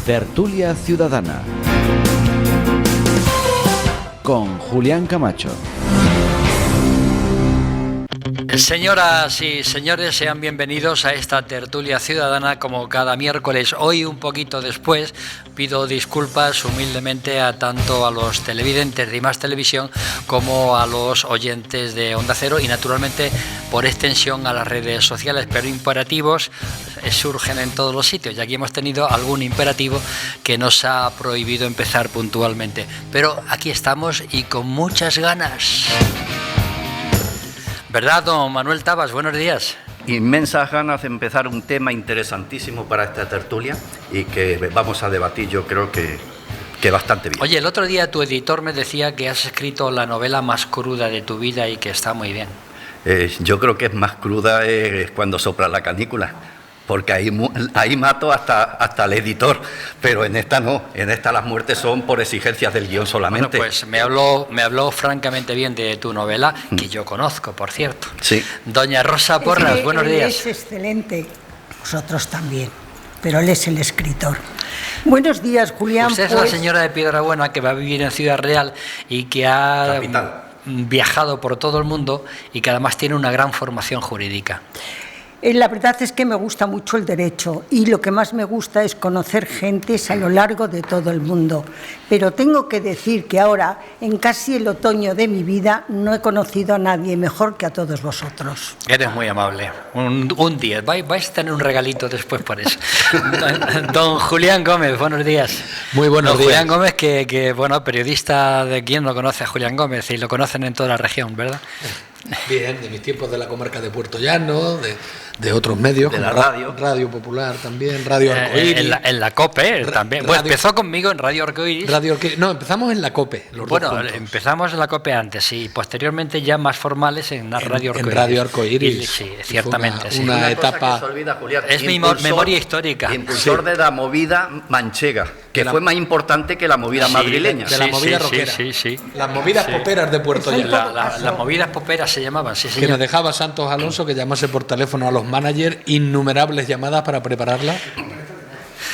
Tertulia Ciudadana con Julián Camacho. Señoras y señores, sean bienvenidos a esta tertulia ciudadana como cada miércoles. Hoy un poquito después pido disculpas humildemente a tanto a los televidentes de Más Televisión como a los oyentes de Onda Cero y naturalmente por extensión a las redes sociales, pero imperativos surgen en todos los sitios y aquí hemos tenido algún imperativo que nos ha prohibido empezar puntualmente, pero aquí estamos y con muchas ganas. ¿Verdad, don Manuel Tabas? Buenos días. Inmensas ganas de empezar un tema interesantísimo para esta tertulia y que vamos a debatir, yo creo que bastante bien. Oye, el otro día tu editor me decía que has escrito la novela más cruda de tu vida y que está muy bien. Yo creo que es más cruda es cuando sopla la canícula, porque ahí mato hasta el editor, pero en esta no, en esta las muertes son por exigencias del guión solamente. Bueno, pues me habló francamente bien de tu novela, que yo conozco, por cierto. Sí. Doña Rosa Porras, buenos días. Es excelente, vosotros también, pero él es el escritor. Buenos días, Julián. Usted es la señora de Piedrabuena que va a vivir en Ciudad Real y que ha viajado por todo el mundo y que además tiene una gran formación jurídica. La verdad es que me gusta mucho el derecho y lo que más me gusta es conocer gentes a lo largo de todo el mundo. Pero tengo que decir que ahora, en casi el otoño de mi vida, no he conocido a nadie mejor que a todos vosotros. Eres muy amable. Un 10. Vais a tener un regalito después por eso. Don Julián Gómez, buenos días. Muy buenos días. Julián Gómez, que bueno, periodista de quien no conoce a Julián Gómez y lo conocen en toda la región, ¿verdad? Bien, de mis tiempos de la comarca de Puerto Llano, de otros medios, de como la radio. Radio Popular también, Radio Arcoíris. En la COPE también. Bueno, empezó conmigo en Radio Arcoíris. No, empezamos en la COPE. Bueno, empezamos en la COPE antes y posteriormente ya más formales en la Radio Arcoíris. En Radio Arcoíris. Sí, ciertamente. Una etapa. Que se olvida, Julián, es mi memoria histórica. Impulsor de la movida manchega, que fue más importante que la movida madrileña. De la movida rockera. Sí. Las movidas poperas de Puerto Llano. Las movidas poperas se llamaban, sí, señor. Que nos dejaba Santos Alonso que llamase por teléfono a los managers, innumerables llamadas para prepararla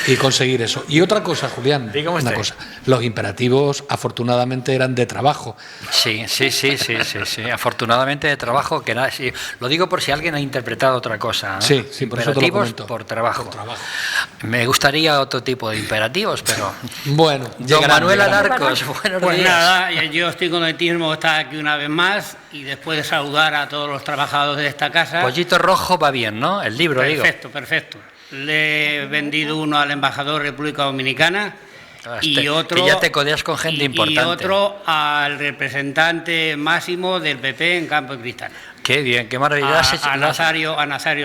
y conseguir eso. Y otra cosa, Julián, una cosa, los imperativos afortunadamente eran de trabajo. Sí, afortunadamente de trabajo, que nada, sí. Lo digo por si alguien ha interpretado otra cosa, ¿no? Sí, por eso te lo comento. Por trabajo. Me gustaría otro tipo de imperativos, pero bueno, don Manuel Alarcos, buenos pues días. Nada, yo estoy contentísimo de estar aquí una vez más y después de saludar a todos los trabajadores de esta casa. Pollito Rojo va bien, ¿no? El libro, Perfecto. Le he vendido uno al embajador de República Dominicana y otro... Que ya te codeas con gente importante. Y otro al representante máximo del PP en Campo de Cristal. Qué bien, qué maravilla. A Nazario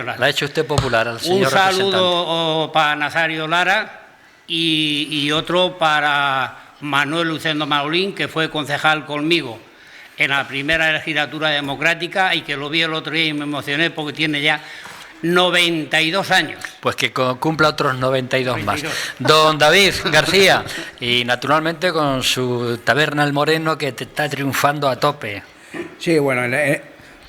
Lara. La ha hecho usted popular al señor representante. Un saludo para Nazario Lara y otro para Manuel Lucendo Maulín, que fue concejal conmigo en la primera legislatura democrática y que lo vi el otro día y me emocioné porque tiene ya 92 años. Pues que cumpla otros 92 más. Don David García, y naturalmente con su taberna El Moreno que te está triunfando a tope. Sí, bueno,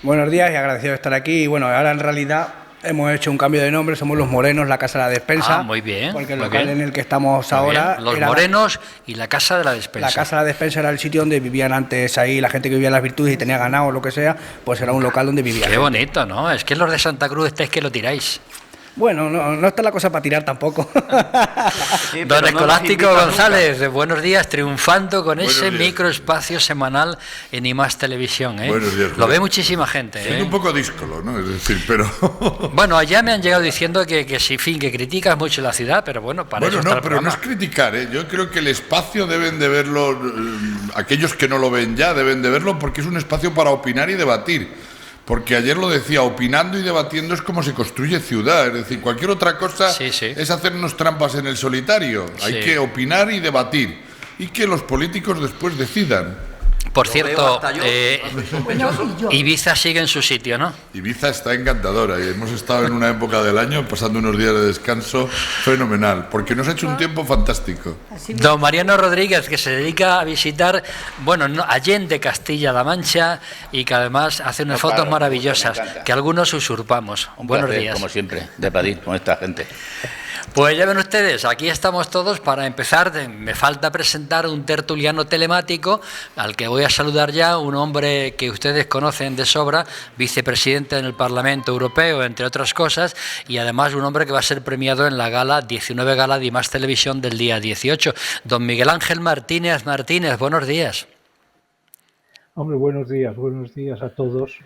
buenos días y agradecido de estar aquí. Y bueno, ahora en realidad hemos hecho un cambio de nombre, somos Los Morenos, la Casa de la Despensa. Ah, muy bien. Porque el local en el que estamos ahora... Los Morenos y la Casa de la Despensa. La Casa de la Despensa era el sitio donde vivían antes ahí la gente que vivía en Las Virtudes y tenía ganado o lo que sea, pues era un local donde vivía. Qué bonito, ¿no? Es que los de Santa Cruz estáis que lo tiráis. Bueno, no está la cosa para tirar tampoco. Sí, don Escolástico González, buenos días, triunfando con ese microespacio semanal en IMAX Televisión. Buenos días, lo ve muchísima gente. Es un poco díscolo, ¿no? Es decir, pero... Bueno, allá me han llegado diciendo que criticas mucho la ciudad, pero bueno, para eso está el programa. No es criticar, ¿eh? Yo creo que el espacio deben de verlo, aquellos que no lo ven ya deben de verlo porque es un espacio para opinar y debatir. Porque ayer lo decía, opinando y debatiendo es como se construye ciudad. Es decir, cualquier otra cosa es hacernos trampas en el solitario. Hay que opinar y debatir. Y que los políticos después decidan. Por Lo cierto, veo hasta yo, sospechoso. Ibiza sigue en su sitio, ¿no? Ibiza está encantadora y hemos estado en una época del año pasando unos días de descanso fenomenal, porque nos ha hecho un tiempo fantástico. Don Mariano Rodríguez, que se dedica a visitar, bueno, Allende, Castilla-La Mancha, y que además hace unas fotos maravillosas, que algunos usurpamos. Buenos placer, días. como siempre, de París con esta gente. Pues ya ven ustedes, aquí estamos todos para empezar. Me falta presentar un tertuliano telemático al que voy a saludar ya, un hombre que ustedes conocen de sobra, vicepresidente en el Parlamento Europeo, entre otras cosas, y además un hombre que va a ser premiado en la gala 19 Gala de Más Televisión del día 18. Don Miguel Ángel Martínez, buenos días. Hombre, buenos días a todos.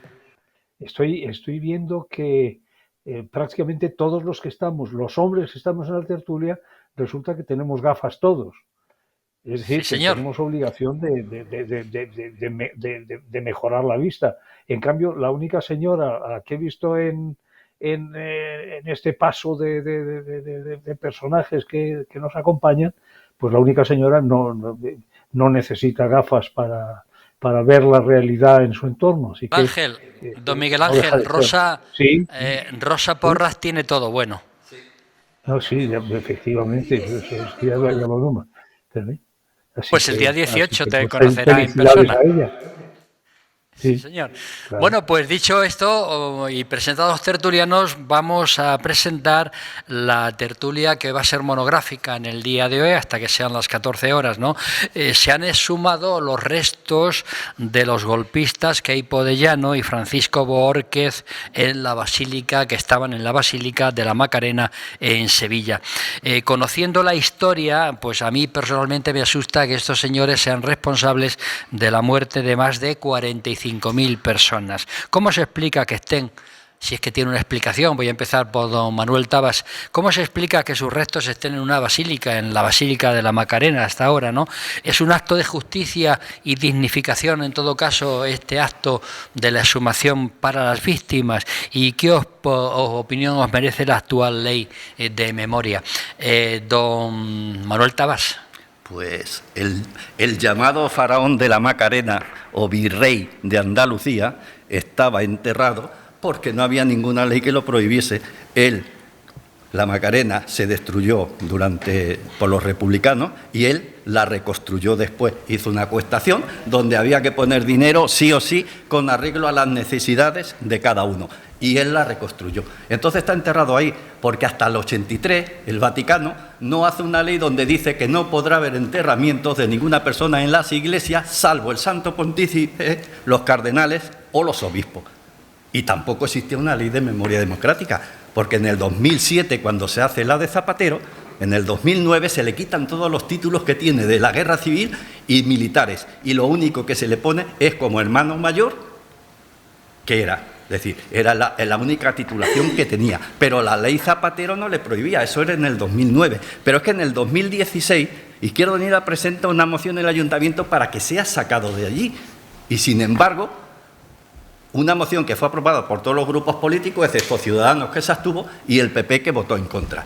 Estoy viendo que prácticamente todos los que estamos, los hombres que estamos en la tertulia, resulta que tenemos gafas todos. Es decir, Sí, que tenemos obligación de mejorar la vista. En cambio, la única señora a la que he visto en este paso de personajes que nos acompañan, pues la única señora no necesita gafas para ver la realidad en su entorno. Así que, Ángel, don Miguel Ángel, Rosa, ¿sí? Rosa Porras tiene todo bueno. No, sí, efectivamente, eso es tía de la broma. Pues el día 18 te conocerá en persona. A ella. Sí, señor. Claro. Bueno, pues dicho esto y presentados los tertulianos, vamos a presentar la tertulia que va a ser monográfica en el día de hoy, hasta que sean las 14 horas, ¿no? Se han exhumado los restos de los golpistas Queipo de Llano y Francisco Boórquez en la basílica, que estaban en la Basílica de la Macarena en Sevilla. Conociendo la historia, pues a mí personalmente me asusta que estos señores sean responsables de la muerte de más de 45.000 personas. ¿Cómo se explica que estén, si es que tiene una explicación, voy a empezar por don Manuel Tabas, cómo se explica que sus restos estén en una basílica, en la Basílica de la Macarena hasta ahora, ¿no? ¿Es un acto de justicia y dignificación en todo caso este acto de la exhumación para las víctimas? ¿Y qué opinión os merece la actual ley de memoria? Don Manuel Tabas. Pues el llamado faraón de la Macarena o virrey de Andalucía estaba enterrado porque no había ninguna ley que lo prohibiese. La Macarena se destruyó por los republicanos y él la reconstruyó después. Hizo una acuestación donde había que poner dinero sí o sí con arreglo a las necesidades de cada uno. Y él la reconstruyó. Entonces está enterrado ahí, porque hasta el 83 el Vaticano no hace una ley donde dice que no podrá haber enterramientos de ninguna persona en las iglesias, salvo el Santo Pontífice, los cardenales o los obispos. Y tampoco existía una ley de memoria democrática, porque en el 2007, cuando se hace la de Zapatero, en el 2009 se le quitan todos los títulos que tiene de la guerra civil y militares, y lo único que se le pone es como hermano mayor, que era. Es decir, era la única titulación que tenía, pero la ley Zapatero no le prohibía, eso era en el 2009. Pero es que en el 2016 Izquierda Unida presenta una moción en el ayuntamiento para que sea sacado de allí. Y sin embargo, una moción que fue aprobada por todos los grupos políticos, excepto Ciudadanos, que se abstuvo, y el PP, que votó en contra.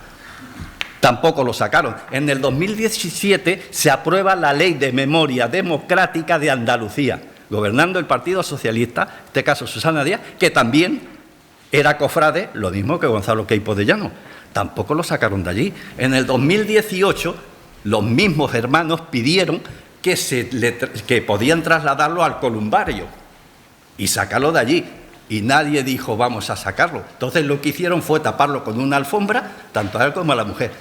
Tampoco lo sacaron. En el 2017 se aprueba la Ley de Memoria Democrática de Andalucía, gobernando el Partido Socialista, en este caso Susana Díaz, que también era cofrade, lo mismo que Gonzalo Queipo de Llano. Tampoco lo sacaron de allí. En el 2018, los mismos hermanos pidieron que podían trasladarlo al columbario y sacarlo de allí. Y nadie dijo, vamos a sacarlo. Entonces lo que hicieron fue taparlo con una alfombra, tanto a él como a la mujer.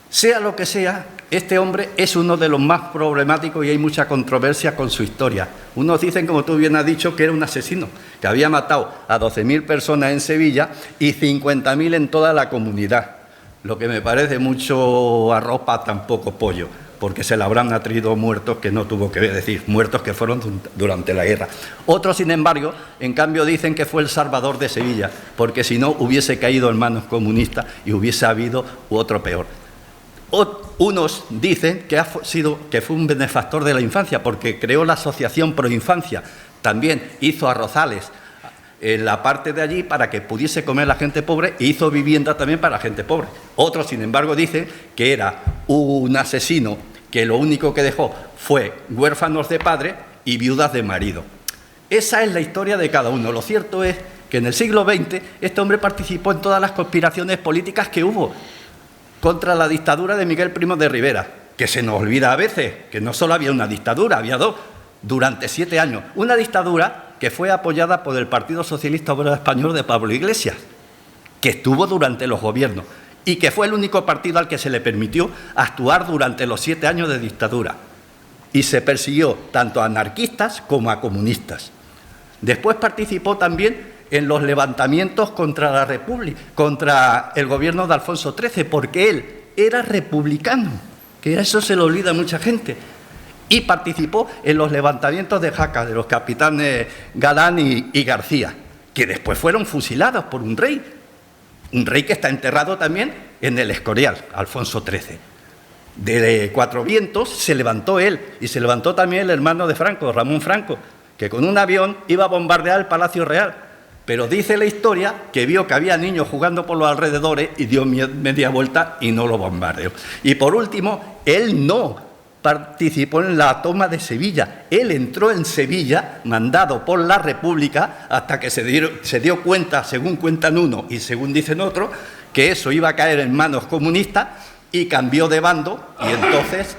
Sea lo que sea, este hombre es uno de los más problemáticos y hay mucha controversia con su historia. Unos dicen, como tú bien has dicho, que era un asesino, que había matado a 12.000 personas en Sevilla y 50.000 en toda la comunidad. Lo que me parece mucho arroz para tan poco pollo, porque se le habrán atribuido muertos que no tuvo que ver, es decir, muertos que fueron durante la guerra. Otros, sin embargo, en cambio dicen que fue el salvador de Sevilla, porque si no hubiese caído en manos comunistas y hubiese habido otro peor. Unos dicen que fue un benefactor de la infancia porque creó la Asociación Proinfancia. También hizo arrozales en la parte de allí para que pudiese comer la gente pobre e hizo vivienda también para la gente pobre. Otros, sin embargo, dicen que era un asesino que lo único que dejó fue huérfanos de padre y viudas de marido. Esa es la historia de cada uno. Lo cierto es que en el siglo XX este hombre participó en todas las conspiraciones políticas que hubo contra la dictadura de Miguel Primo de Rivera, que se nos olvida a veces que no solo había una dictadura, había dos, durante 7 años. Una dictadura que fue apoyada por el Partido Socialista Obrero Español de Pablo Iglesias, que estuvo durante los gobiernos y que fue el único partido al que se le permitió actuar durante los 7 años de dictadura. Y se persiguió tanto a anarquistas como a comunistas. Después participó también en los levantamientos contra la República, contra el gobierno de Alfonso XIII, porque él era republicano, que eso se le olvida a mucha gente. Y participó en los levantamientos de Jaca, de los capitanes Galán y García, que después fueron fusilados por un rey que está enterrado también en el Escorial, Alfonso XIII. De Cuatro Vientos se levantó él, y se levantó también el hermano de Franco, Ramón Franco, que con un avión iba a bombardear el Palacio Real, pero dice la historia que vio que había niños jugando por los alrededores y dio media vuelta y no lo bombardeó. Y por último, él no participó en la toma de Sevilla. Él entró en Sevilla, mandado por la República, hasta que se dio cuenta, según cuentan uno y según dicen otro, que eso iba a caer en manos comunistas y cambió de bando y entonces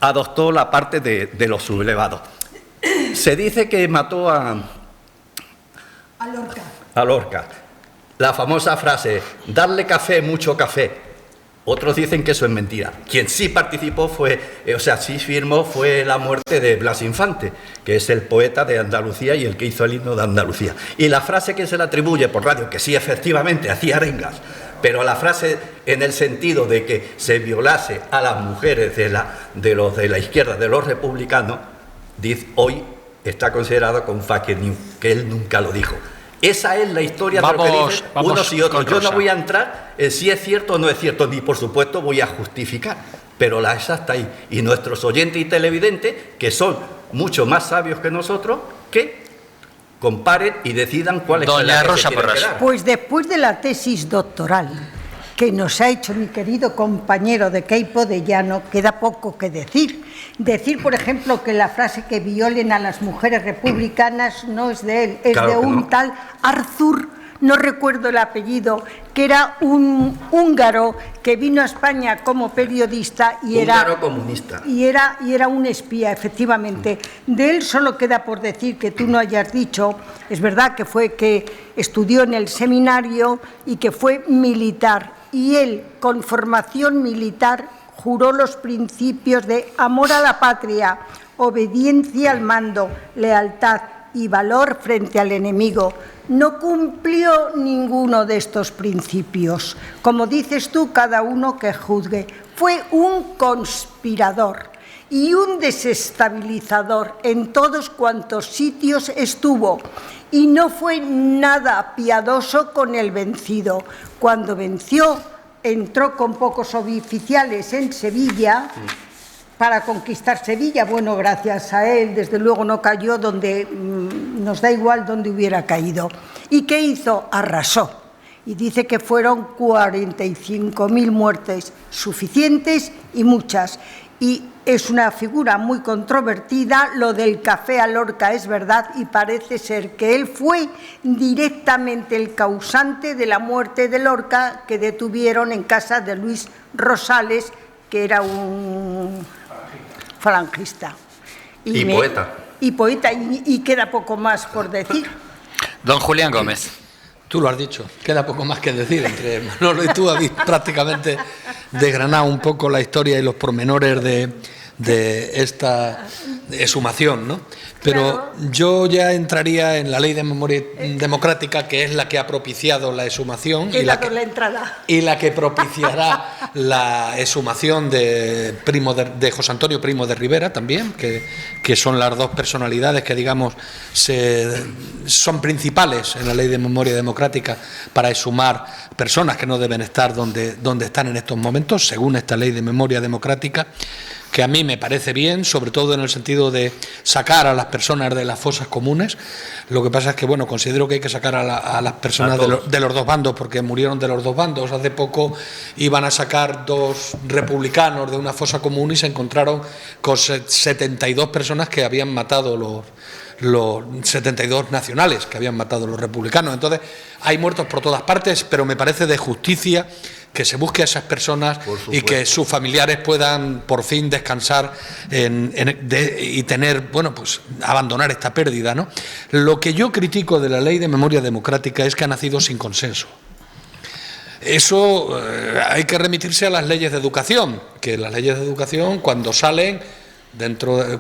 adoptó la parte de los sublevados. Se dice que mató a Lorca. La famosa frase, darle café, mucho café. Otros dicen que eso es mentira. Quien sí participó sí firmó fue la muerte de Blas Infante, que es el poeta de Andalucía y el que hizo el himno de Andalucía. Y la frase que se le atribuye por radio, que sí efectivamente hacía arengas, pero la frase en el sentido de que se violase a las mujeres de los de la izquierda, de los republicanos, hoy está considerado con fake news, que él nunca lo dijo. Esa es la historia de lo que dicen unos y otros. Yo no voy a entrar en si es cierto o no es cierto, ni por supuesto voy a justificar, pero la esa está ahí. Y nuestros oyentes y televidentes, que son mucho más sabios que nosotros, que comparen y decidan cuál es la que se quieren quedar. Pues después de la tesis doctoral que nos ha hecho mi querido compañero de Queipo de Llano, queda poco que decir. Decir, por ejemplo, que la frase que violen a las mujeres republicanas no es de él, es claro de un tal Arthur, no recuerdo el apellido, que era un húngaro que vino a España como periodista y húngaro comunista. Y era un espía, efectivamente. De él solo queda por decir que tú no hayas dicho, es verdad que estudió en el seminario y que fue militar. Y él, con formación militar, juró los principios de amor a la patria, obediencia al mando, lealtad y valor frente al enemigo. No cumplió ninguno de estos principios. Como dices tú, cada uno que juzgue. Fue un conspirador y un desestabilizador en todos cuantos sitios estuvo. Y no fue nada piadoso con el vencido. Cuando venció, entró con pocos oficiales en Sevilla para conquistar Sevilla. Bueno, gracias a él, desde luego no cayó donde nos da igual donde hubiera caído. ¿Y qué hizo? Arrasó. Y dice que fueron 45.000 muertes, suficientes y muchas. Y es una figura muy controvertida. Lo del café a Lorca es verdad y parece ser que él fue directamente el causante de la muerte de Lorca, que detuvieron en casa de Luis Rosales, que era un falangista. Y poeta. Y queda poco más por decir. Don Julián Gómez. Tú lo has dicho, queda poco más que decir. Entre Manolo y tú habéis prácticamente desgranado un poco la historia y los pormenores de esta exhumación, ¿no? Pero claro, yo ya entraría en la ley de memoria democrática, que es la que ha propiciado la exhumación y la que propiciará la exhumación de José Antonio Primo de Rivera también, que son las dos personalidades que, digamos, son principales en la ley de memoria democrática para exhumar personas que no deben estar donde están en estos momentos, según esta ley de memoria democrática, que a mí me parece bien, sobre todo en el sentido de sacar a las personas de las fosas comunes. Lo que pasa es que, bueno, considero que hay que sacar a las personas de los dos bandos, porque murieron de los dos bandos. Hace poco iban a sacar 2 republicanos de una fosa común y se encontraron con 72 personas que habían matado los 72 nacionales que habían matado los republicanos. Entonces, hay muertos por todas partes, pero me parece de justicia que se busque a esas personas y que sus familiares puedan por fin descansar y tener, bueno, pues abandonar esta pérdida, ¿no? Lo que yo critico de la Ley de Memoria Democrática es que ha nacido sin consenso. Eso hay que remitirse a las leyes de educación, que las leyes de educación cuando salen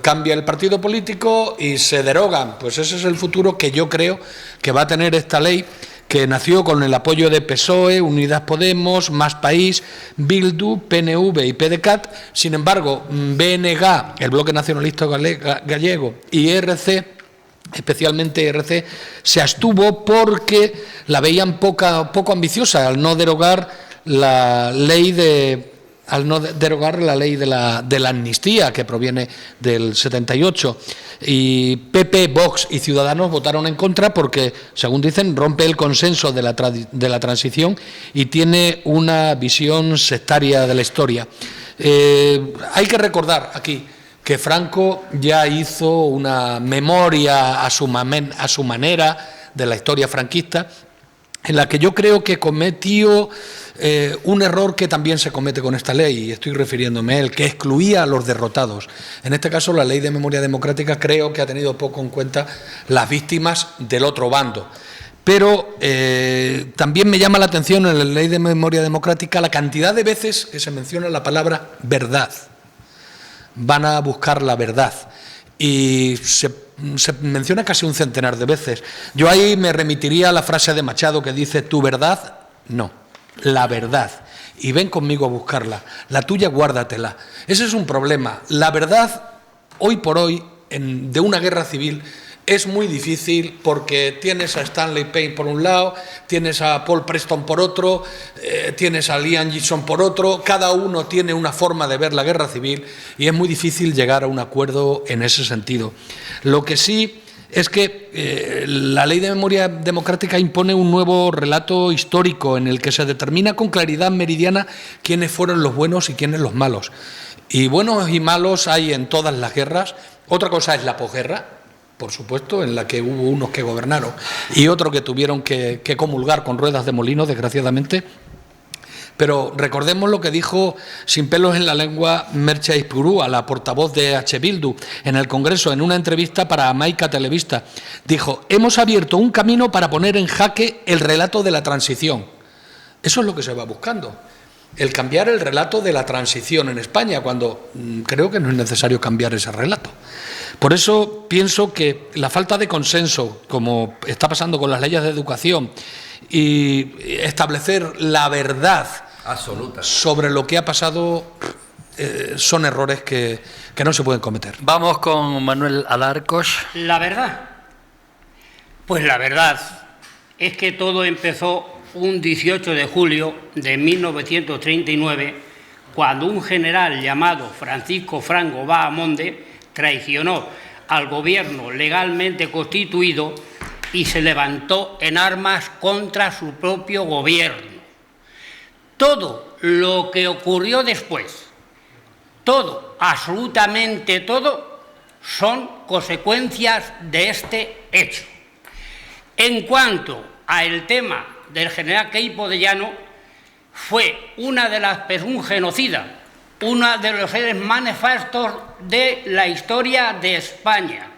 cambia el partido político y se derogan. Pues ese es el futuro que yo creo que va a tener esta ley, que nació con el apoyo de PSOE, Unidas Podemos, Más País, Bildu, PNV y PDeCAT. Sin embargo, BNG, el Bloque Nacionalista Gallego, y ERC, especialmente ERC, se abstuvo porque la veían poco ambiciosa al no derogar la ley de la amnistía, que proviene del 78, y PP, Vox y Ciudadanos votaron en contra porque, según dicen, rompe el consenso de la transición y tiene una visión sectaria de la historia. Hay que recordar aquí que Franco ya hizo una memoria a su manera de la historia franquista, en la que yo creo que cometió un error que también se comete con esta ley, y estoy refiriéndome a él, que excluía a los derrotados. En este caso, la Ley de Memoria Democrática creo que ha tenido poco en cuenta las víctimas del otro bando. Pero también me llama la atención en la Ley de Memoria Democrática la cantidad de veces que se menciona la palabra verdad. Van a buscar la verdad. Y se menciona casi un centenar de veces. Yo ahí me remitiría a la frase de Machado que dice: tu verdad, no, la verdad. Y ven conmigo a buscarla. La tuya, guárdatela. Ese es un problema. La verdad, hoy por hoy, de una guerra civil, es muy difícil porque tienes a Stanley Payne por un lado, tienes a Paul Preston por otro, tienes a Liam Gibson por otro. Cada uno tiene una forma de ver la guerra civil y es muy difícil llegar a un acuerdo en ese sentido. Lo que sí es que la Ley de Memoria Democrática impone un nuevo relato histórico en el que se determina con claridad meridiana quiénes fueron los buenos y quiénes los malos. Y buenos y malos hay en todas las guerras. Otra cosa es la posguerra, por supuesto, en la que hubo unos que gobernaron y otros que tuvieron que comulgar con ruedas de molino, desgraciadamente. Pero recordemos lo que dijo sin pelos en la lengua Merche Aizpurúa, la portavoz de H. Bildu, en el Congreso, en una entrevista para Amaica Televista. Dijo: hemos abierto un camino para poner en jaque el relato de la transición. Eso es lo que se va buscando, el cambiar el relato de la transición en España, cuando creo que no es necesario cambiar ese relato. Por eso pienso que la falta de consenso, como está pasando con las leyes de educación, y establecer la verdad absoluta sobre lo que ha pasado, son errores que no se pueden cometer. Vamos con Manuel Alarcos. ¿La verdad? Pues la verdad es que todo empezó un 18 de julio de 1939, cuando un general llamado Francisco Franco Bahamonde traicionó al gobierno legalmente constituido y se levantó en armas contra su propio gobierno. Todo lo que ocurrió después, todo, absolutamente todo, son consecuencias de este hecho. En cuanto al tema del general Queipo de Llano, fue un genocida, uno de los seres manifestos de la historia de España,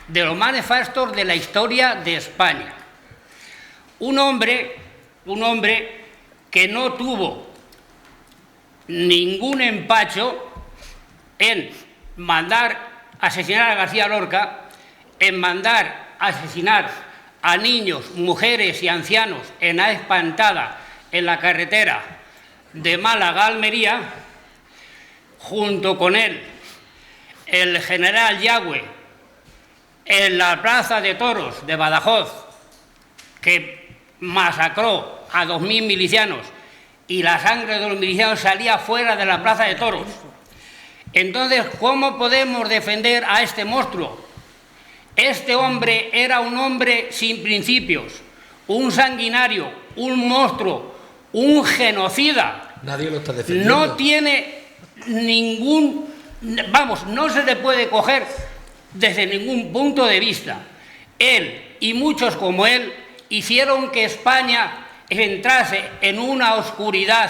de los manifestos de la historia de España. Un hombre que no tuvo ningún empacho en mandar asesinar a García Lorca, en mandar asesinar a niños, mujeres y ancianos en A Espantada, en la carretera de Málaga a Almería. Junto con él, el general Yagüe, en la plaza de toros de Badajoz, que masacró a 2.000 milicianos y la sangre de los milicianos salía fuera de la plaza de toros. Entonces, ¿cómo podemos defender a este monstruo? Este hombre era un hombre sin principios, un sanguinario, un monstruo, un genocida. Nadie lo está defendiendo. No tiene ningún... Vamos, no se le puede coger desde ningún punto de vista. Él y muchos como él hicieron que España entrase en una oscuridad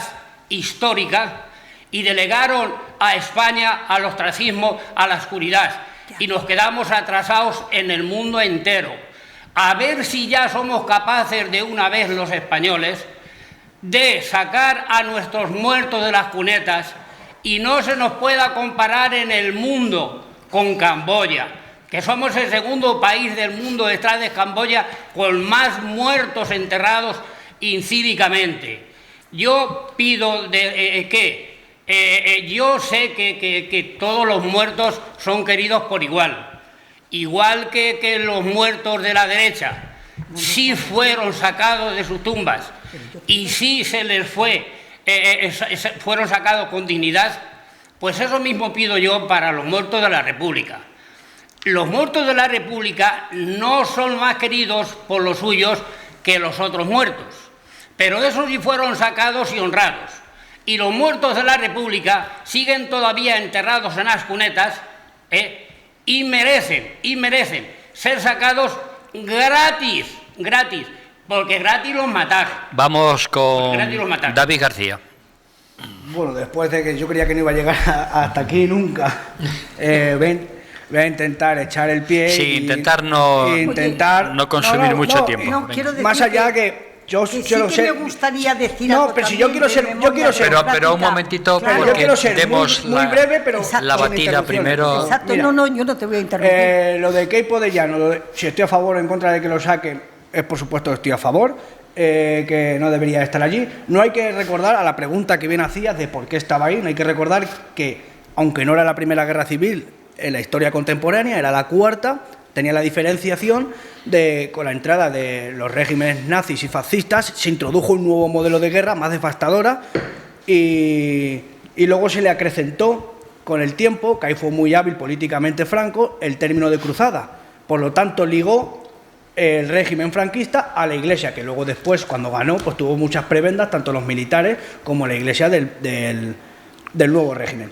histórica y delegaron a España al ostracismo, a la oscuridad. Y nos quedamos atrasados en el mundo entero. A ver si ya somos capaces de una vez los españoles de sacar a nuestros muertos de las cunetas y no se nos pueda comparar en el mundo con Camboya, que somos el segundo país del mundo detrás de Camboya con más muertos enterrados incívicamente. Yo pido yo sé que todos los muertos son queridos por igual, igual que los muertos de la derecha, sí fueron sacados de sus tumbas y sí se les fueron sacados con dignidad, pues eso mismo pido yo para los muertos de la República. Los muertos de la República no son más queridos por los suyos que los otros muertos, pero esos sí fueron sacados y honrados. Y los muertos de la República siguen todavía enterrados en las cunetas y merecen ser sacados gratis, porque gratis los mataron. Vamos con David García. Bueno, después de que yo creía que no iba a llegar hasta aquí nunca, voy a intentar echar el pie y intentar no consumir mucho tiempo. No, quiero decir más allá que yo sí lo que sé. me gustaría decir No, algo pero si yo también quiero ser, pero un momentito, claro, porque demos muy breve, pero la batida primero. Exacto, Mira, yo no te voy a interrumpir. Lo de Queipo de Llano, si estoy a favor o en contra de que lo saquen, por supuesto estoy a favor, que no debería estar allí. No hay que recordar, a la pregunta que bien hacías de por qué estaba ahí, no hay que recordar que, aunque no era la primera guerra civil en la historia contemporánea, era la cuarta, tenía la diferenciación de con la entrada de los regímenes nazis y fascistas, se introdujo un nuevo modelo de guerra más devastadora y luego se le acrecentó con el tiempo, que ahí fue muy hábil políticamente Franco, el término de cruzada. Por lo tanto, ligó el régimen franquista a la Iglesia, que luego después, cuando ganó, pues tuvo muchas prebendas, tanto los militares como la Iglesia del nuevo régimen.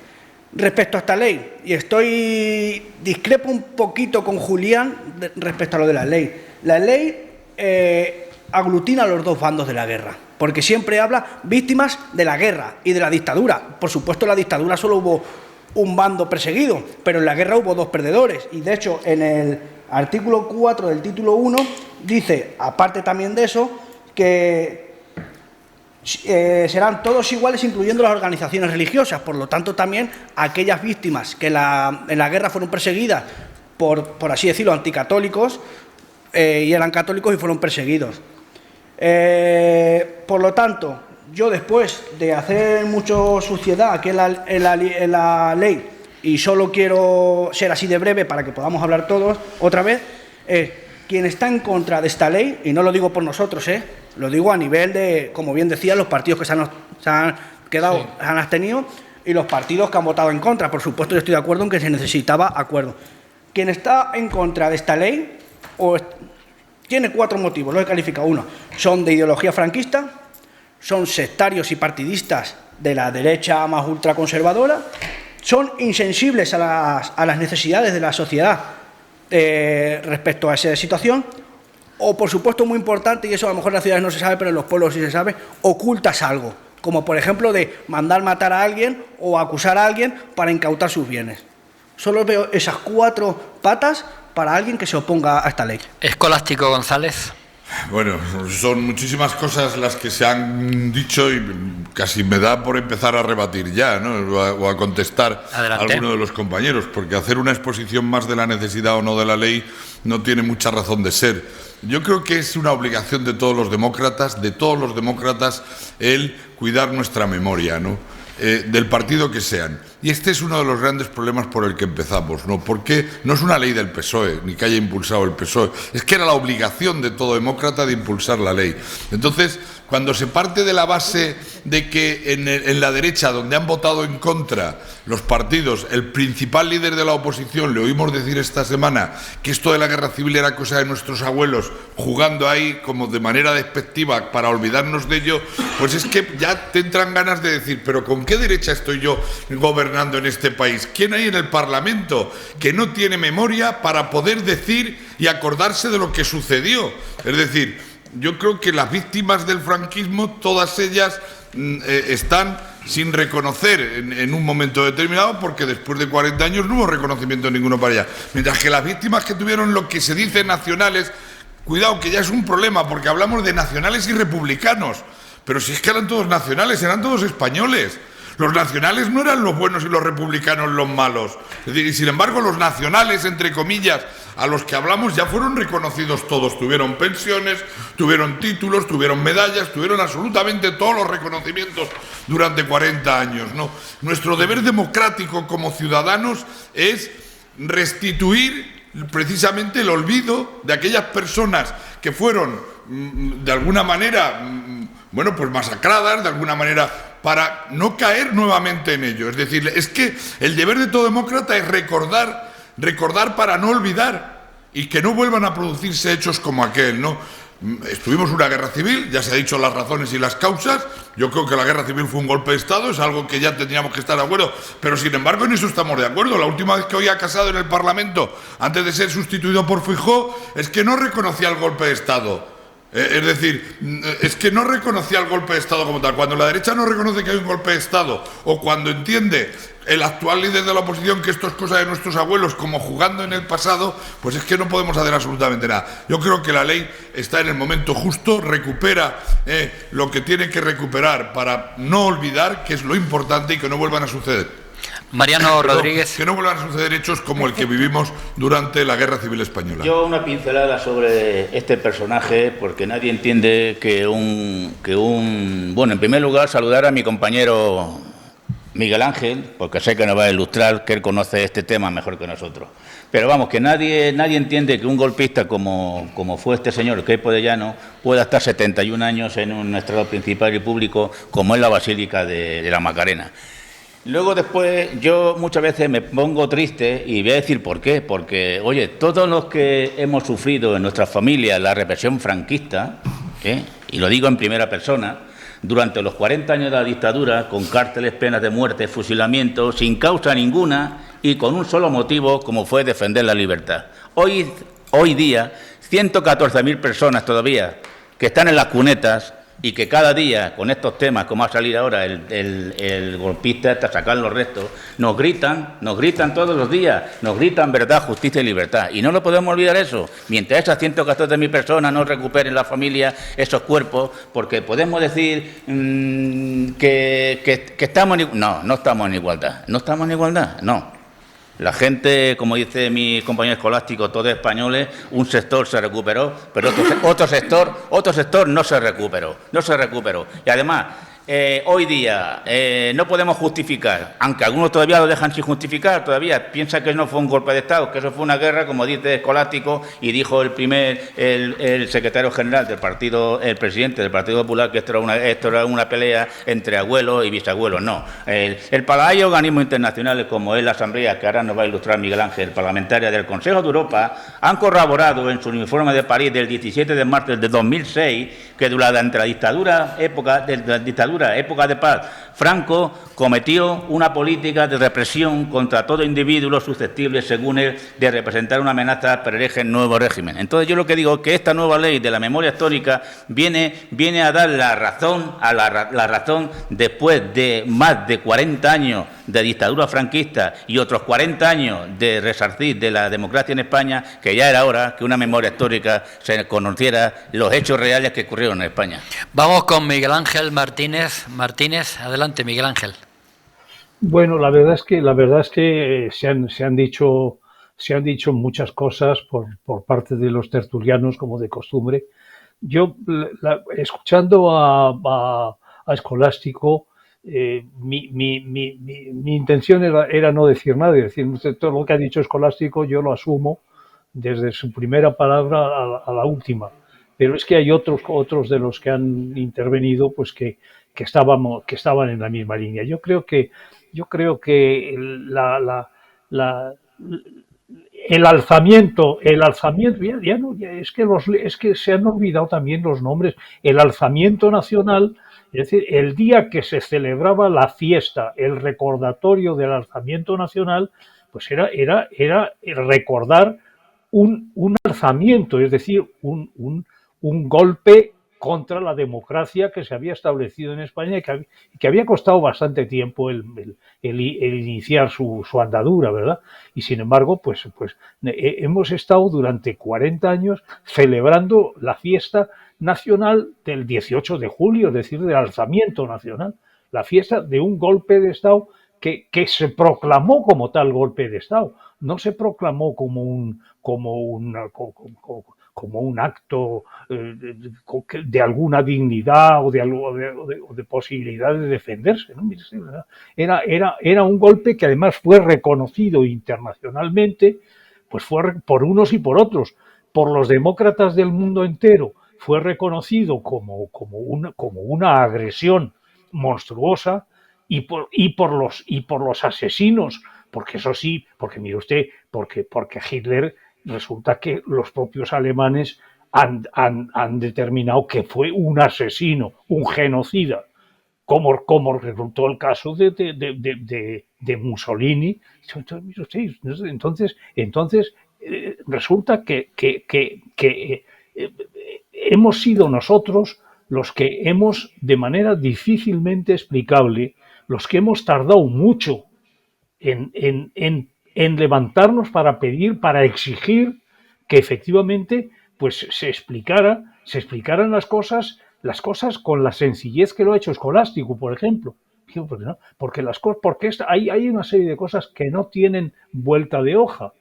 Respecto a esta ley, y discrepo un poquito con Julián respecto a lo de la ley. La ley aglutina a los dos bandos de la guerra, porque siempre habla víctimas de la guerra y de la dictadura. Por supuesto, en la dictadura solo hubo un bando perseguido, pero en la guerra hubo dos perdedores. Y de hecho, en el artículo 4 del título 1 dice, aparte también de eso, que serán todos iguales, incluyendo las organizaciones religiosas. Por lo tanto, también aquellas víctimas que en la guerra fueron perseguidas por así decirlo, anticatólicos, y eran católicos y fueron perseguidos. Por lo tanto, yo después de hacer mucho suciedad aquí en la ley, y solo quiero ser así de breve para que podamos hablar todos otra vez, quien está en contra de esta ley, y no lo digo por nosotros, lo digo a nivel de, como bien decía, los partidos que se han quedado, se han abstenido, y los partidos que han votado en contra. Por supuesto, yo estoy de acuerdo en que se necesitaba acuerdo. Quien está en contra de esta ley tiene 4 motivos, lo he calificado. 1, son de ideología franquista, son sectarios y partidistas de la derecha más ultraconservadora, son insensibles a las necesidades de la sociedad respecto a esa situación, o, por supuesto, muy importante, y eso a lo mejor en las ciudades no se sabe, pero en los pueblos sí se sabe, ocultas algo, como por ejemplo de mandar matar a alguien o acusar a alguien para incautar sus bienes. Solo veo esas 4 patas para alguien que se oponga a esta ley. Escolástico González. Bueno, son muchísimas cosas las que se han dicho y casi me da por empezar a rebatir ya, ¿no? O a contestar a alguno de los compañeros, porque hacer una exposición más de la necesidad o no de la ley no tiene mucha razón de ser. Yo creo que es una obligación de todos los demócratas, el cuidar nuestra memoria, ¿no? del partido que sean. Y este es uno de los grandes problemas por el que empezamos, ¿no? Porque no es una ley del PSOE, ni que haya impulsado el PSOE, es que era la obligación de todo demócrata de impulsar la ley. Entonces, cuando se parte de la base de que en la derecha, donde han votado en contra los partidos, el principal líder de la oposición, le oímos decir esta semana que esto de la guerra civil era cosa de nuestros abuelos, jugando ahí como de manera despectiva para olvidarnos de ello, pues es que ya te entran ganas de decir, pero ¿con qué derecha estoy yo gobernando en este país? ¿Quién hay en el Parlamento que no tiene memoria para poder decir y acordarse de lo que sucedió? Es decir, yo creo que las víctimas del franquismo, todas ellas están sin reconocer en un momento determinado, porque después de 40 años no hubo reconocimiento ninguno para ellas. Mientras que las víctimas que tuvieron lo que se dice nacionales, cuidado que ya es un problema, porque hablamos de nacionales y republicanos, pero si es que eran todos nacionales, eran todos españoles. Los nacionales no eran los buenos y los republicanos los malos. Es decir, y sin embargo los nacionales, entre comillas, a los que hablamos ya fueron reconocidos todos. Tuvieron pensiones, tuvieron títulos, tuvieron medallas, tuvieron absolutamente todos los reconocimientos durante 40 años, ¿no? Nuestro deber democrático como ciudadanos es restituir precisamente el olvido de aquellas personas que fueron de alguna manera bueno, pues masacradas, de alguna manera, para no caer nuevamente en ello. Es decir, es que el deber de todo demócrata es recordar para no olvidar y que no vuelvan a producirse hechos como aquel, ¿no? Estuvimos una guerra civil, ya se ha dicho las razones y las causas. Yo creo que la guerra civil fue un golpe de Estado, es algo que ya tendríamos que estar de acuerdo, pero sin embargo en eso estamos de acuerdo. La última vez que oía a Casado en el Parlamento, antes de ser sustituido por Feijóo, es que no reconocía el golpe de Estado. Es decir, es que no reconocía el golpe de Estado como tal. Cuando la derecha no reconoce que hay un golpe de Estado, o cuando entiende el actual líder de la oposición que esto es cosa de nuestros abuelos, como jugando en el pasado, pues es que no podemos hacer absolutamente nada. Yo creo que la ley está en el momento justo, recupera lo que tiene que recuperar para no olvidar, que es lo importante, y que no vuelvan a suceder. Mariano Rodríguez. Que no vuelvan a suceder hechos como el que vivimos durante la Guerra Civil Española. Yo una pincelada sobre este personaje, porque nadie entiende que un... Bueno, en primer lugar, saludar a mi compañero Miguel Ángel, porque sé que nos va a ilustrar, que él conoce este tema mejor que nosotros. Pero vamos, que nadie entiende que un golpista como fue este señor, Queipo de Llano, pueda estar 71 años en un estrado principal y público como es la Basílica de la Macarena. Luego después yo muchas veces me pongo triste y voy a decir por qué. Porque, oye, todos los que hemos sufrido en nuestras familias la represión franquista, y lo digo en primera persona, durante los 40 años de la dictadura, con cárceles, penas de muerte, fusilamiento, sin causa ninguna y con un solo motivo, como fue defender la libertad. Hoy día, 114.000 personas todavía que están en las cunetas, y que cada día, con estos temas, como ha salido ahora el golpista hasta sacar los restos, nos gritan todos los días, nos gritan verdad, justicia y libertad. Y no lo podemos olvidar eso, mientras esas 114.000 personas no recuperen la familia esos cuerpos, porque podemos decir que estamos en... No estamos en igualdad, no. La gente, como dice mi compañero escolástico, todos españoles, un sector se recuperó, pero otro sector no se recuperó. Y además, hoy día no podemos justificar, aunque algunos todavía lo dejan sin justificar, todavía piensan que no fue un golpe de Estado, que eso fue una guerra, como dice escolástico, y dijo el secretario general del partido, el presidente del Partido Popular, que esto era una pelea entre abuelos y bisabuelos. No, hay organismos internacionales como es la Asamblea, que ahora nos va a ilustrar Miguel Ángel, parlamentaria del Consejo de Europa, han corroborado en su informe de París del 17 de marzo de 2006 que durante la dictadura, época de paz, Franco cometió una política de represión contra todo individuo susceptible, según él, de representar una amenaza para el nuevo régimen. Entonces yo lo que digo es que esta nueva ley de la memoria histórica viene a dar la razón después de más de 40 años de dictadura franquista y otros 40 años de resarcir de la democracia en España, que ya era hora que una memoria histórica se conociera los hechos reales que ocurrieron en España. Vamos con Miguel Ángel Martínez. Adelante, Miguel Ángel. Bueno, la verdad es que se han dicho muchas cosas por parte de los tertulianos, como de costumbre. Yo, escuchando a Escolástico, mi intención era no decir nada, es decir, todo lo que ha dicho Escolástico yo lo asumo desde su primera palabra a la última, pero es que hay otros de los que han intervenido pues que estaban en la misma línea. Yo creo que el alzamiento, es que se han olvidado también los nombres. El alzamiento nacional, es decir, el día que se celebraba la fiesta, el recordatorio del alzamiento nacional, pues era recordar un alzamiento, es decir, un golpe contra la democracia que se había establecido en España y que había costado bastante tiempo el iniciar su andadura, ¿verdad? Y sin embargo, pues hemos estado durante 40 años celebrando la fiesta nacional del 18 de julio, es decir, del alzamiento nacional, la fiesta de un golpe de Estado que se proclamó como tal golpe de Estado, no se proclamó como un acto de alguna dignidad o de posibilidad de defenderse, ¿no? Era un golpe que además fue reconocido internacionalmente, pues fue por unos y por otros, por los demócratas del mundo entero, fue reconocido como una agresión monstruosa y por los asesinos, porque eso sí, porque mire usted, porque Hitler, resulta que los propios alemanes han determinado que fue un asesino, un genocida, como resultó el caso de Mussolini. Entonces resulta que hemos sido nosotros los que hemos, de manera difícilmente explicable, los que hemos tardado mucho en levantarnos para pedir, para exigir que efectivamente pues se explicaran las cosas con la sencillez que lo ha hecho Escolástico, por ejemplo. Porque hay una serie de cosas que no tienen vuelta de hoja.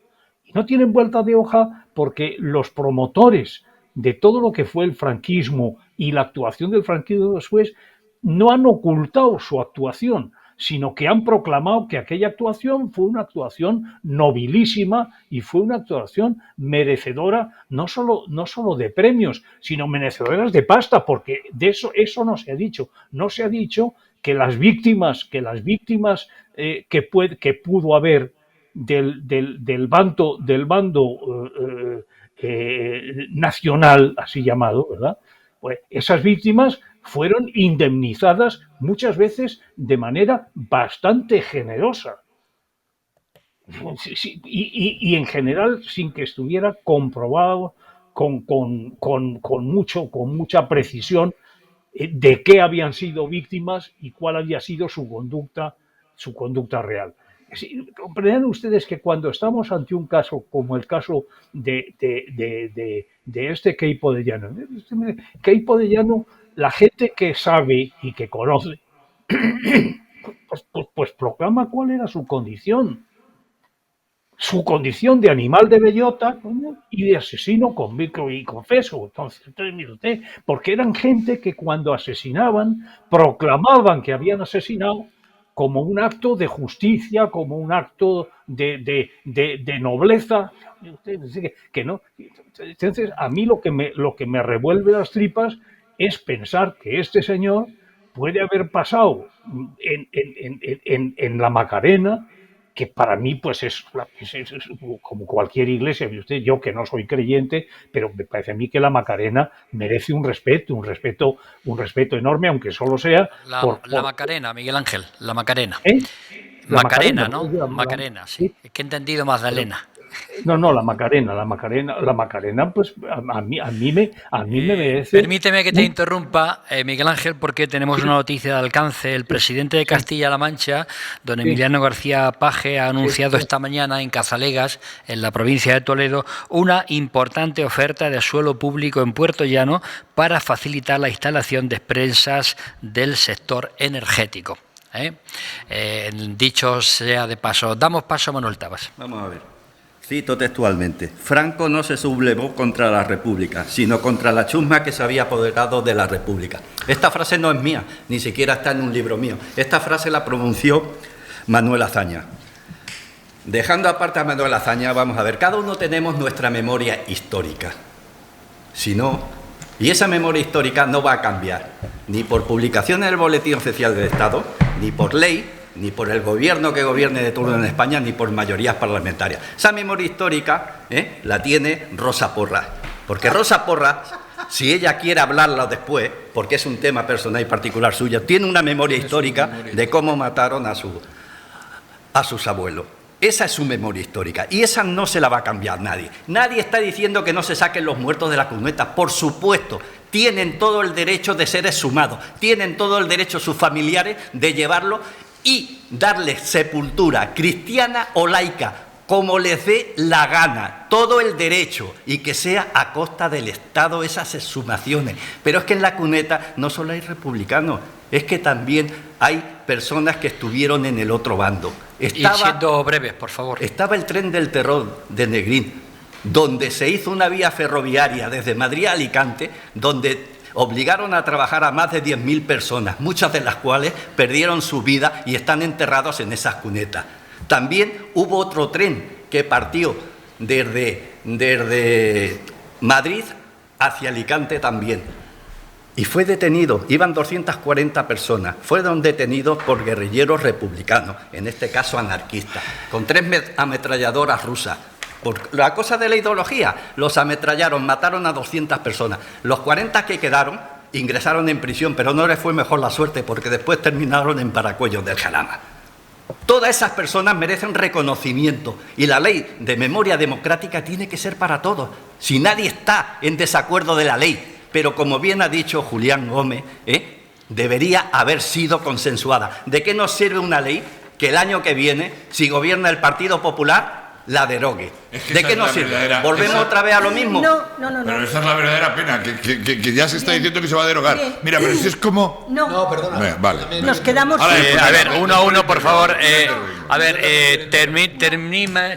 Y no tienen vuelta de hoja porque los promotores de todo lo que fue el franquismo y la actuación del franquismo después no han ocultado su actuación, sino que han proclamado que aquella actuación fue una actuación nobilísima y fue una actuación merecedora no solo de premios, sino merecedoras de pasta, porque de eso no se ha dicho. No se ha dicho que las víctimas que pudo haber del bando nacional, así llamado, ¿verdad? Pues esas víctimas fueron indemnizadas muchas veces de manera bastante generosa. Y en general sin que estuviera comprobado con mucha precisión de qué habían sido víctimas y cuál había sido su conducta real. Comprenderán ustedes que cuando estamos ante un caso como el caso de este Queipo de Llano, la gente que sabe y que conoce, pues proclama cuál era su condición de animal de bellota y de asesino convicto y confeso. Entonces, mire usted, porque eran gente que cuando asesinaban proclamaban que habían asesinado como un acto de justicia, como un acto de nobleza, que no. Entonces, a mí lo que me revuelve las tripas es pensar que este señor puede haber pasado en la Macarena, que para mí pues es como cualquier iglesia, yo que no soy creyente, pero me parece a mí que la Macarena merece un respeto enorme, aunque solo sea la Macarena, Miguel Ángel, la Macarena. La Macarena, ¿no? Macarena, sí. Es que he entendido Magdalena. No, la Macarena, pues a mí me merece. Permíteme que te interrumpa, Miguel Ángel, porque tenemos una noticia de alcance. El presidente de Castilla-La Mancha, don Emiliano García Paje, ha anunciado esta mañana en Cazalegas, en la provincia de Toledo, una importante oferta de suelo público en Puerto Llano para facilitar la instalación de empresas del sector energético. Dicho sea de paso, damos paso a Manuel Tabas. Vamos a ver. Cito textualmente: Franco no se sublevó contra la República, sino contra la chusma que se había apoderado de la República. Esta frase no es mía, ni siquiera está en un libro mío. Esta frase la pronunció Manuel Azaña. Dejando aparte a Manuel Azaña, vamos a ver, cada uno tenemos nuestra memoria histórica. Si no, y esa memoria histórica no va a cambiar, ni por publicación en el Boletín Oficial del Estado, ni por ley, ni por el gobierno que gobierne de turno en España, ni por mayorías parlamentarias. Esa memoria histórica la tiene Rosa Porras, porque Rosa Porras, si ella quiere hablarla después, porque es un tema personal y particular suyo, tiene una memoria histórica de cómo mataron a sus abuelos. Esa es su memoria histórica y esa no se la va a cambiar nadie. Nadie está diciendo que no se saquen los muertos de la cuneta. Por supuesto, tienen todo el derecho de ser exhumados, tienen todo el derecho sus familiares de llevarlo y darles sepultura cristiana o laica, como les dé la gana, todo el derecho, y que sea a costa del Estado esas exhumaciones. Pero es que en la cuneta no solo hay republicanos, es que también hay personas que estuvieron en el otro bando. Y siendo breves, por favor. Estaba el tren del terror de Negrín, donde se hizo una vía ferroviaria desde Madrid a Alicante, donde obligaron a trabajar a más de 10.000 personas, muchas de las cuales perdieron su vida y están enterrados en esas cunetas. También hubo otro tren que partió desde Madrid hacia Alicante también. Y fue detenido, iban 240 personas, fueron detenidos por guerrilleros republicanos, en este caso anarquistas, con 3 ametralladoras rusas. Por la cosa de la ideología, los ametrallaron, mataron a 200 personas. Los 40 que quedaron ingresaron en prisión, pero no les fue mejor la suerte porque después terminaron en Paracuellos del Jarama. Todas esas personas merecen reconocimiento y la ley de memoria democrática tiene que ser para todos. Si nadie está en desacuerdo de la ley, pero como bien ha dicho Julián Gómez, debería haber sido consensuada. ¿De qué nos sirve una ley que el año que viene, si gobierna el Partido Popular, la derogue? ¿De qué nos sirve? ¿Volvemos otra vez a lo mismo? No. Pero esa es la verdadera pena, que ya se está diciendo que se va a derogar. Mira, pero si es como... No, perdona. Vale. Nos quedamos... A ver, uno a uno, por favor.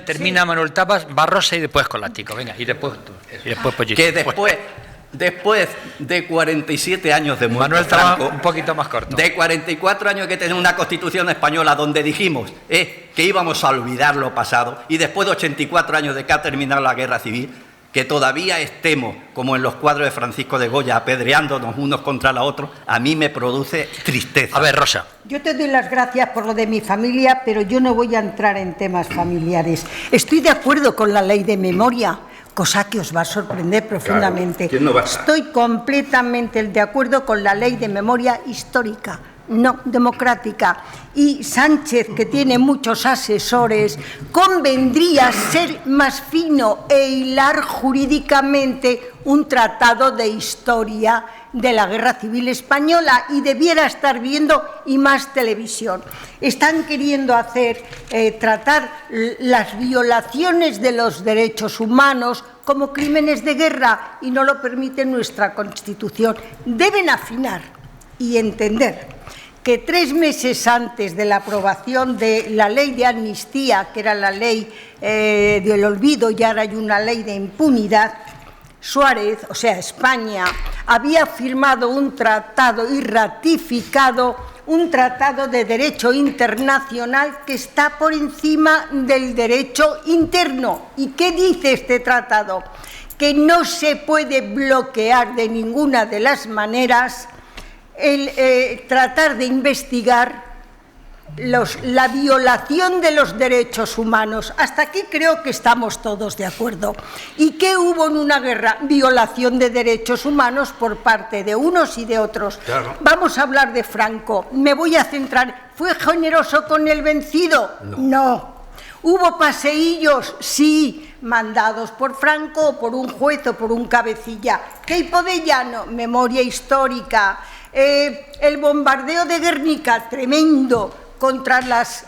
Termina Manuel Tapas, Barrosa y después Colástico. Venga, y después tú. Y después Pollito. Que después de 47 años de muerto Manuel estaba Franco, un poquito más corto. de 44 años que tenemos una Constitución española donde dijimos que íbamos a olvidar lo pasado, y después de 84 años de que ha terminado la guerra civil, que todavía estemos, como en los cuadros de Francisco de Goya, apedreándonos unos contra los otros, a mí me produce tristeza. A ver, Rosa. Yo te doy las gracias por lo de mi familia, pero yo no voy a entrar en temas familiares. Estoy de acuerdo con la ley de memoria, cosa que os va a sorprender profundamente. Claro, ¿quién no va a estar? Estoy completamente de acuerdo con la ley de memoria histórica, no democrática. Y Sánchez, que tiene muchos asesores, convendría ser más fino e hilar jurídicamente un tratado de historia de la Guerra Civil Española, y debiera estar viendo y más televisión. Están queriendo tratar las violaciones de los derechos humanos como crímenes de guerra, y no lo permite nuestra Constitución. Deben afinar y entender que 3 meses antes de la aprobación de la ley de amnistía, que era la ley del olvido, y ahora hay una ley de impunidad, Suárez, o sea, España, había firmado un tratado y ratificado un tratado de derecho internacional que está por encima del derecho interno. ¿Y qué dice este tratado? Que no se puede bloquear de ninguna de las maneras el tratar de investigar la violación de los derechos humanos. Hasta aquí creo que estamos todos de acuerdo. ¿Y qué hubo en una guerra? Violación de derechos humanos por parte de unos y de otros. Claro. Vamos a hablar de Franco. Me voy a centrar. ¿Fue generoso con el vencido? No. ¿Hubo paseillos? Sí, mandados por Franco o por un juez o por un cabecilla. Queipo de Llano, memoria histórica. El bombardeo de Guernica, tremendo, contra los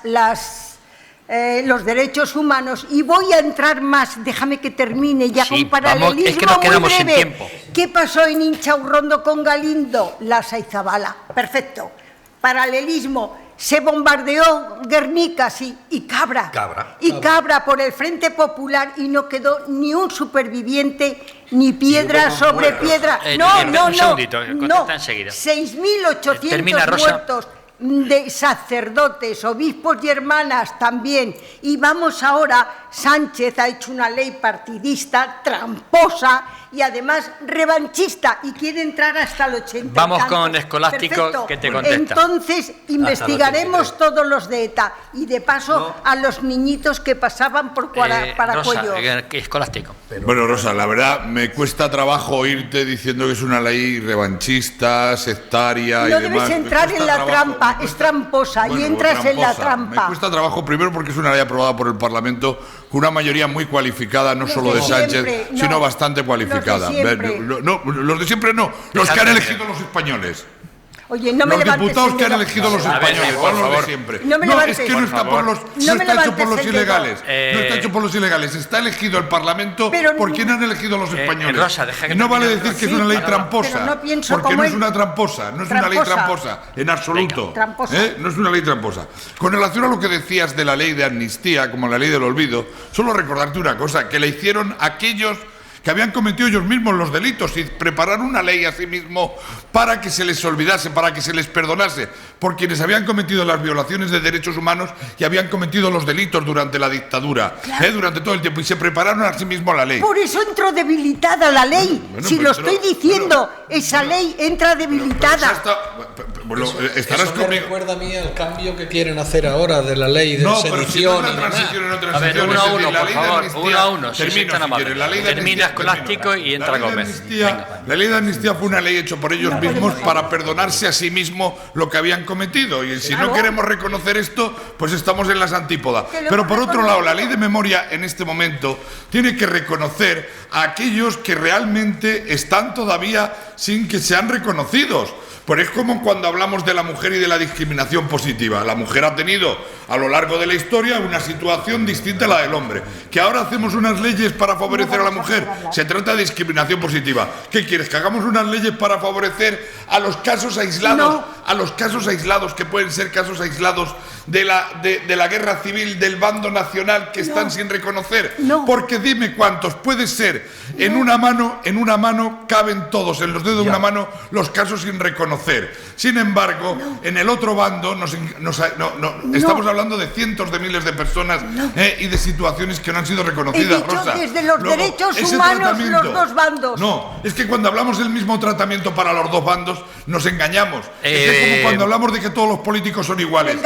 derechos humanos. Y voy a entrar más, déjame que termine ya, con paralelismo, vamos, es que nos quedamos muy breve. Sin tiempo. ¿Qué pasó en Inchaurrondo con Galindo? La Saizabala, perfecto. Paralelismo. Se bombardeó Guernica, sí, y Cabra. Cabra por el Frente Popular y no quedó ni un superviviente, ni piedra sobre piedra. Un segundito, contesta enseguida. 6.800 muertos de sacerdotes, obispos y hermanas también. Y vamos ahora, Sánchez ha hecho una ley partidista, tramposa y además revanchista y quiere entrar hasta el 80. Vamos con Escolástico. Perfecto. Que te contesta. Entonces investigaremos todos los de ETA y de paso a los niñitos que pasaban por Paracuello. Escolástico. Bueno, Rosa, la verdad me cuesta trabajo oírte diciendo que es una ley revanchista, sectaria y demás. No debes entrar en la trampa, es tramposa y entras en la trampa. Me cuesta trabajo primero porque es una ley aprobada por el Parlamento con una mayoría muy cualificada, no solo de Sánchez, sino bastante cualificada. Los de siempre no, los que han elegido los españoles. Oye, no me los levantes, diputados que han elegido los españoles, no los de siempre. No, es que no está por los, no está hecho por los ilegales. No está hecho por los ilegales. Está elegido el Parlamento por quien han elegido los españoles. Rosa, y no vale decir que es una ley tramposa, porque no es una tramposa, no es una ley tramposa en absoluto. No es una ley tramposa. Con relación a lo que decías de la ley de amnistía, como la ley del olvido, solo recordarte una cosa, que la hicieron aquellos que habían cometido ellos mismos los delitos y prepararon una ley a sí mismo para que se les olvidase, para que se les perdonase, por quienes habían cometido las violaciones de derechos humanos y habían cometido los delitos durante la dictadura, durante todo el tiempo, y se prepararon a sí mismo la ley. Por eso entró debilitada la ley. Si lo estoy diciendo, esa ley entra debilitada. Estarás eso me recuerda a mí al cambio que quieren hacer ahora de la ley de sedición. A ver, uno a uno, por favor, uno a uno. Termina Escolástico y entra Gómez. La ley de amnistía fue una ley hecha por ellos mismos para perdonarse a sí mismos lo que habían cometido. Y si no queremos reconocer esto, pues estamos en las antípodas. Pero por otro lado, la ley de memoria en este momento tiene que reconocer a aquellos que realmente están todavía sin que sean reconocidos. Pues es como cuando hablamos de la mujer y de la discriminación positiva. La mujer ha tenido a lo largo de la historia una situación distinta a la del hombre. Que ahora hacemos unas leyes para favorecer a la mujer. Se trata de discriminación positiva. ¿Qué quieres? ¿Que hagamos unas leyes para favorecer a los casos aislados? No. A los casos aislados, que pueden ser casos aislados de la guerra civil, del bando nacional, que están sin reconocer. No. Porque dime cuántos. Puede ser, en una mano caben todos, en los dedos de una mano, los casos sin reconocer. Sin embargo, en el otro bando estamos hablando de cientos de miles de personas y de situaciones que no han sido reconocidas, He dicho Rosa. Desde los derechos humanos, los dos bandos. No, es que cuando hablamos del mismo tratamiento para los dos bandos, nos engañamos. Es como cuando hablamos de que todos los políticos son iguales.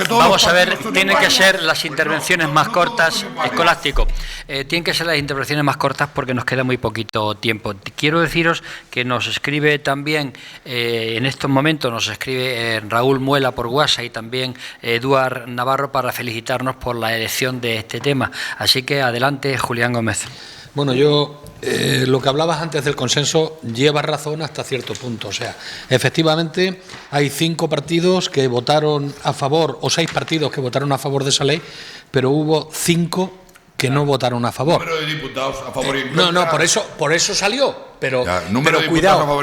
Vamos a ver, tienen que ser las intervenciones más cortas, Escolástico. Tienen que ser las intervenciones más cortas porque nos queda muy poquito tiempo. Quiero deciros que nos escribe también en estos momentos nos escribe Raúl Muela por WhatsApp y también Eduard Navarro para felicitarnos por la elección de este tema. Así que adelante, Julián Gómez. Bueno, yo lo que hablabas antes del consenso lleva razón hasta cierto punto. O sea, efectivamente hay 5 partidos que votaron a favor, o 6 partidos que votaron a favor de esa ley, pero hubo 5 que no votaron a favor. Número de diputados a favor y no, por eso salió. Pero cuidado,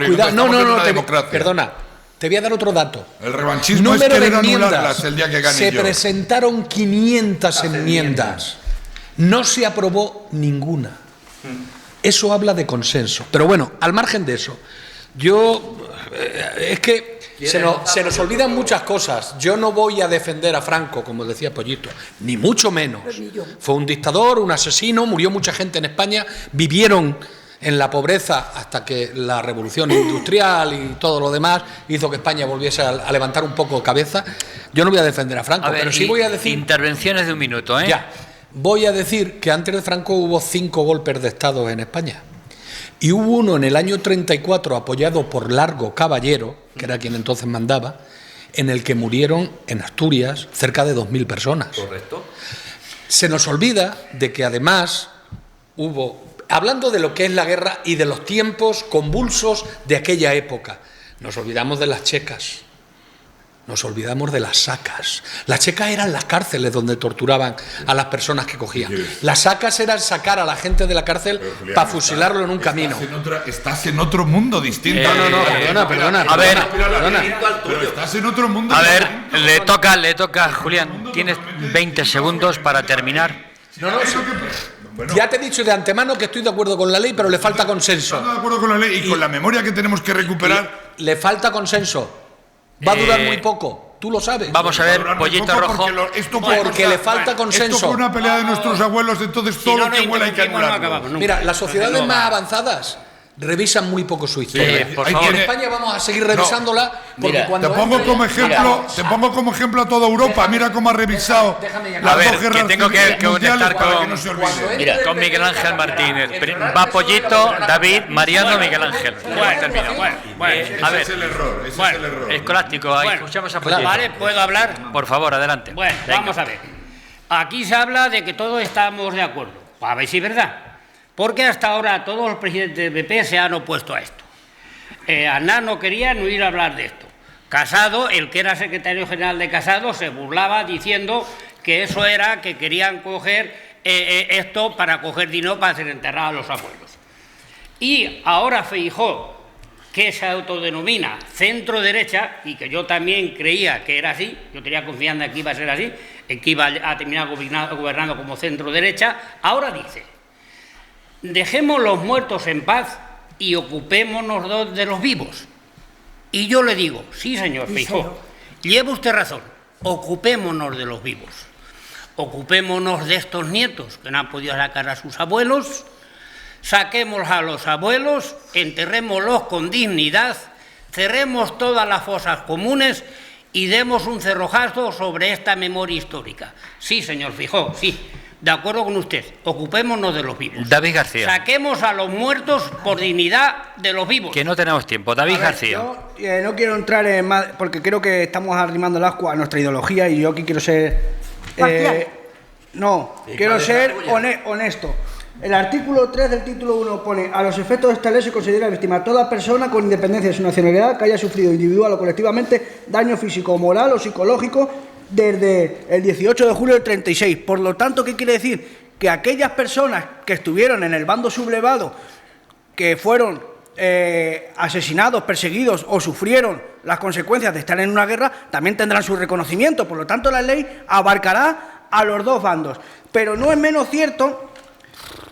perdona, te voy a dar otro dato. El revanchismo es querer anularlas el día que gane Se presentaron 500 enmiendas. No se aprobó ninguna. Eso habla de consenso. Pero bueno, al margen de eso, es que se nos olvidan muchas cosas. Yo no voy a defender a Franco, como decía Pollito, ni mucho menos. Fue un dictador, un asesino, murió mucha gente en España, vivieron en la pobreza hasta que la revolución industrial y todo lo demás hizo que España volviese a levantar un poco cabeza. Yo no voy a defender a Franco, pero sí voy a decir... Intervenciones de un minuto, ¿eh? Ya. Voy a decir que antes de Franco hubo 5 golpes de Estado en España. Y hubo uno en el año 34 apoyado por Largo Caballero, que era quien entonces mandaba, en el que murieron en Asturias cerca de 2.000 personas. Correcto. Se nos olvida de que además hubo, hablando de lo que es la guerra y de los tiempos convulsos de aquella época, nos olvidamos de las checas. nos olvidamos de las sacas. Las checas eran las cárceles donde torturaban a las personas que cogían. Las sacas eran sacar a la gente de la cárcel para fusilarlo en un camino. Estás en otro mundo distinto. Perdona. A ver, Pero estás en otro mundo. a ver, le toca, Julián. Tienes 20 segundos para terminar. Ya te he dicho de antemano que estoy de acuerdo con la ley, pero le falta consenso. Estoy de acuerdo con la ley y con la memoria que tenemos que recuperar. Le falta consenso. Va a durar muy poco. Tú lo sabes. Vamos a ver, Pollito Rojo. Porque le falta consenso. Esto fue una pelea de nuestros abuelos, entonces todo lo que vuela hay que anularlo. Mira, las sociedades más avanzadas revisan muy poco su historia. En España vamos a seguir revisándola porque cuando te pongo como ejemplo a toda Europa. Mira cómo ha revisado las dos guerras que tengo que conectar para que no se olvide. con Miguel Ángel Martínez. Va Pollito, David, Mariano, Miguel Ángel. A ver, ese es el error. Escolástico, escuchamos a Pollito. Vale, ¿puedo hablar? Por favor, adelante. Bueno, vamos a ver. Aquí se habla de que todos estamos de acuerdo. A ver si es verdad. Porque hasta ahora todos los presidentes del PP se han opuesto a esto. Aznar no quería no ir a hablar de esto. Casado, el que era secretario general de Casado, se burlaba diciendo que eso era que querían coger esto para coger dinero para hacer enterrar a los abuelos. Y ahora Feijóo, que se autodenomina centro derecha, y que yo también creía que era así, yo tenía confianza en que iba a ser así, en que iba a terminar gobernando como centro derecha, ahora dice: dejemos los muertos en paz y ocupémonos de los vivos. Y yo le digo, sí, señor Feijóo, lleva usted razón, ocupémonos de los vivos. Ocupémonos de estos nietos que no han podido sacar a sus abuelos, saquemos a los abuelos, enterrémoslos con dignidad, cerremos todas las fosas comunes y demos un cerrojazo sobre esta memoria histórica. Sí, señor Feijóo, sí. De acuerdo con usted, ocupémonos de los vivos. David García. Saquemos a los muertos por dignidad de los vivos. Que no tenemos tiempo. David García. Yo no quiero entrar en más, porque creo que estamos arrimando el ascua a nuestra ideología y yo aquí quiero ser... quiero ser honesto. El artículo 3 del título 1 pone: a los efectos de esta ley se considera víctima toda persona con independencia de su nacionalidad que haya sufrido individual o colectivamente daño físico, moral o psicológico desde el 18 de julio del 36. Por lo tanto, ¿qué quiere decir? Que aquellas personas que estuvieron en el bando sublevado, que fueron asesinados, perseguidos o sufrieron las consecuencias de estar en una guerra, también tendrán su reconocimiento. Por lo tanto, la ley abarcará a los dos bandos. Pero no es menos cierto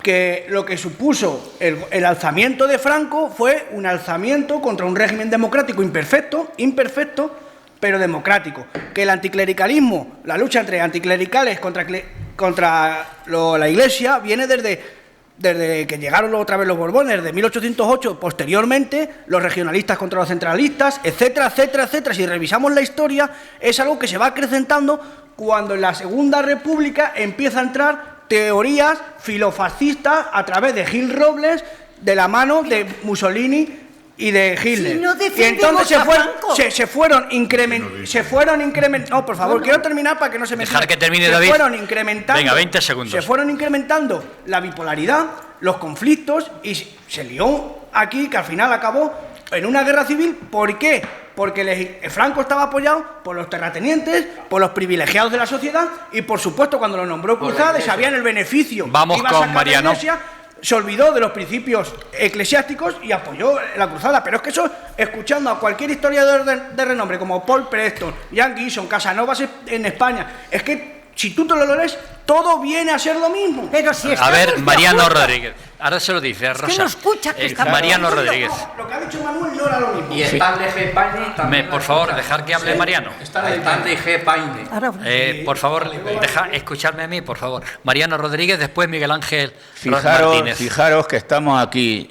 que lo que supuso el alzamiento de Franco fue un alzamiento contra un régimen democrático imperfecto, pero democrático. Que el anticlericalismo, la lucha entre anticlericales contra la Iglesia, viene desde que llegaron otra vez los Borbones, de 1808, posteriormente los regionalistas contra los centralistas, etcétera, etcétera, etcétera. Si revisamos la historia, es algo que se va acrecentando cuando en la Segunda República empieza a entrar teorías filofascistas a través de Gil Robles, de la mano de Mussolini y de Hitler. Si no y entonces se fueron incrementando. No, por favor, quiero terminar para que no se me dejar que termine, David. Fueron incrementando. Venga, 20 segundos. Se fueron incrementando la bipolaridad, los conflictos, y se lió aquí, que al final acabó en una guerra civil. ¿Por qué? Porque Franco estaba apoyado por los terratenientes, por los privilegiados de la sociedad, y por supuesto cuando lo nombró cruzada sabían el beneficio. Vamos con Mariano. Se olvidó de los principios eclesiásticos y apoyó la cruzada. Pero es que eso, escuchando a cualquier historiador de renombre como Paul Preston, Jan Gison, Casanovas en España, es que si tú te lo lees, todo viene a ser lo mismo. Pero si a ver, Mariano Rodríguez. Ahora se lo dice, Rosa. Que no escucha, que está Mariano Rodríguez. Lo que ha dicho Manuel no era lo mismo. Y está de G. Paine también. Por favor, dejar que hable Mariano. Está de G. Paine. Por favor, deja escucharme a mí, por favor. Mariano Rodríguez, después Miguel Ángel Martínez. Fijaros que estamos aquí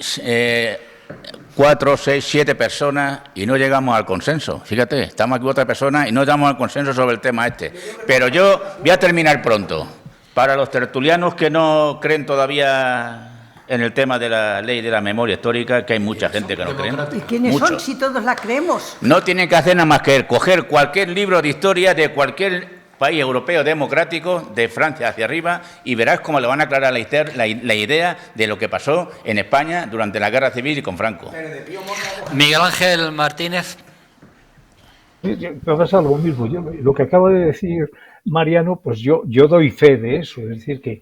4, 6, 7 personas y no llegamos al consenso. Fíjate, estamos aquí 4 personas y no llegamos al consenso sobre el tema este. Pero yo voy a terminar pronto. Para los tertulianos que no creen todavía en el tema de la ley de la memoria histórica, que hay mucha gente que no cree. ¿Y quiénes son si todos la creemos? No tienen que hacer nada más que coger cualquier libro de historia de cualquier país europeo democrático, de Francia hacia arriba, y verás cómo le van a aclarar la idea de lo que pasó en España durante la Guerra Civil y con Franco. Miguel Ángel Martínez. Me pasa lo mismo. Lo que acaba de decir Mariano, pues yo doy fe de eso. Es decir, que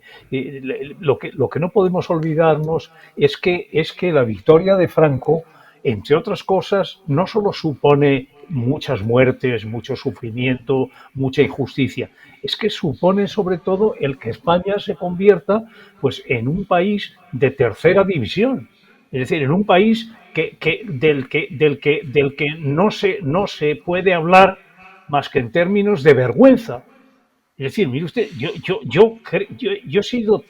lo que no podemos olvidarnos es que la victoria de Franco, entre otras cosas, no solo supone muchas muertes, mucho sufrimiento, mucha injusticia, es que supone sobre todo el que España se convierta pues en un país de tercera división. Es decir, en un país del que no se puede hablar más que en términos de vergüenza. Es decir, mire usted, yo he sido,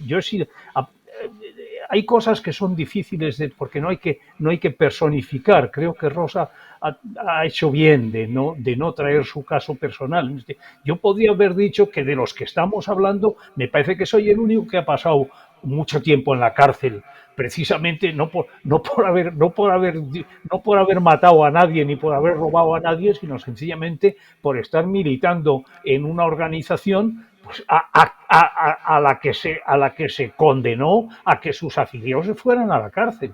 hay cosas que son difíciles porque no hay que personificar. Creo que Rosa ha hecho bien de no traer su caso personal. Yo podría haber dicho que de los que estamos hablando, me parece que soy el único que ha pasado mucho tiempo en la cárcel, precisamente no por haber matado a nadie ni por haber robado a nadie, sino sencillamente por estar militando en una organización pues, a la que se condenó a que sus afiliados se fueran a la cárcel.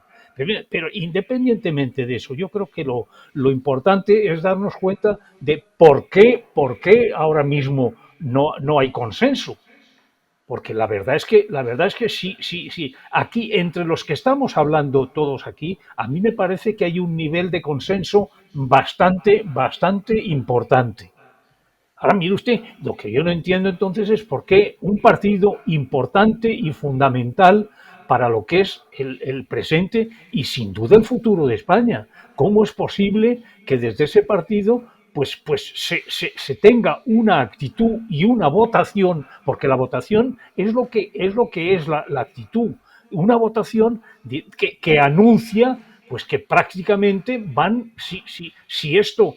Pero independientemente de eso, yo creo que lo importante es darnos cuenta de por qué ahora mismo no hay consenso. Porque la verdad es que sí, aquí entre los que estamos hablando todos aquí, a mí me parece que hay un nivel de consenso bastante importante. Ahora mire usted, lo que yo no entiendo entonces es por qué un partido importante y fundamental para lo que es el presente y sin duda el futuro de España, ¿cómo es posible que desde ese partido pues se tenga una actitud y una votación, porque la votación es lo que es la actitud, una votación que anuncia pues que prácticamente van, si esto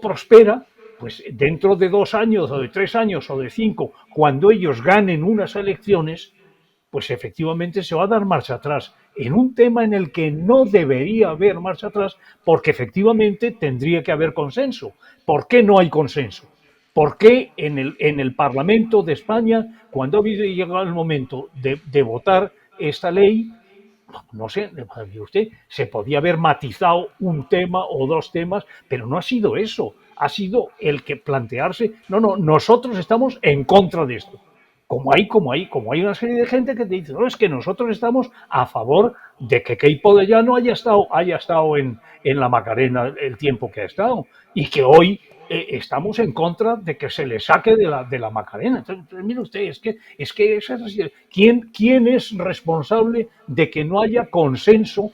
prospera, pues dentro de 2 años o de 3 años o de 5, cuando ellos ganen unas elecciones, pues efectivamente se va a dar marcha atrás en un tema en el que no debería haber marcha atrás, porque efectivamente tendría que haber consenso. ¿Por qué no hay consenso? ¿Por qué en el Parlamento de España, cuando ha llegado el momento de votar esta ley, no sé, usted, se podía haber matizado un tema o 2 temas, pero no ha sido eso. Ha sido el que plantearse, no, nosotros estamos en contra de esto. Como hay una serie de gente que te dice, no, es que nosotros estamos a favor de que Queipo de Llano haya estado en la Macarena el tiempo que ha estado y que hoy estamos en contra de que se le saque de la Macarena. Entonces, mire usted, es que es así. ¿Quién es responsable de que no haya consenso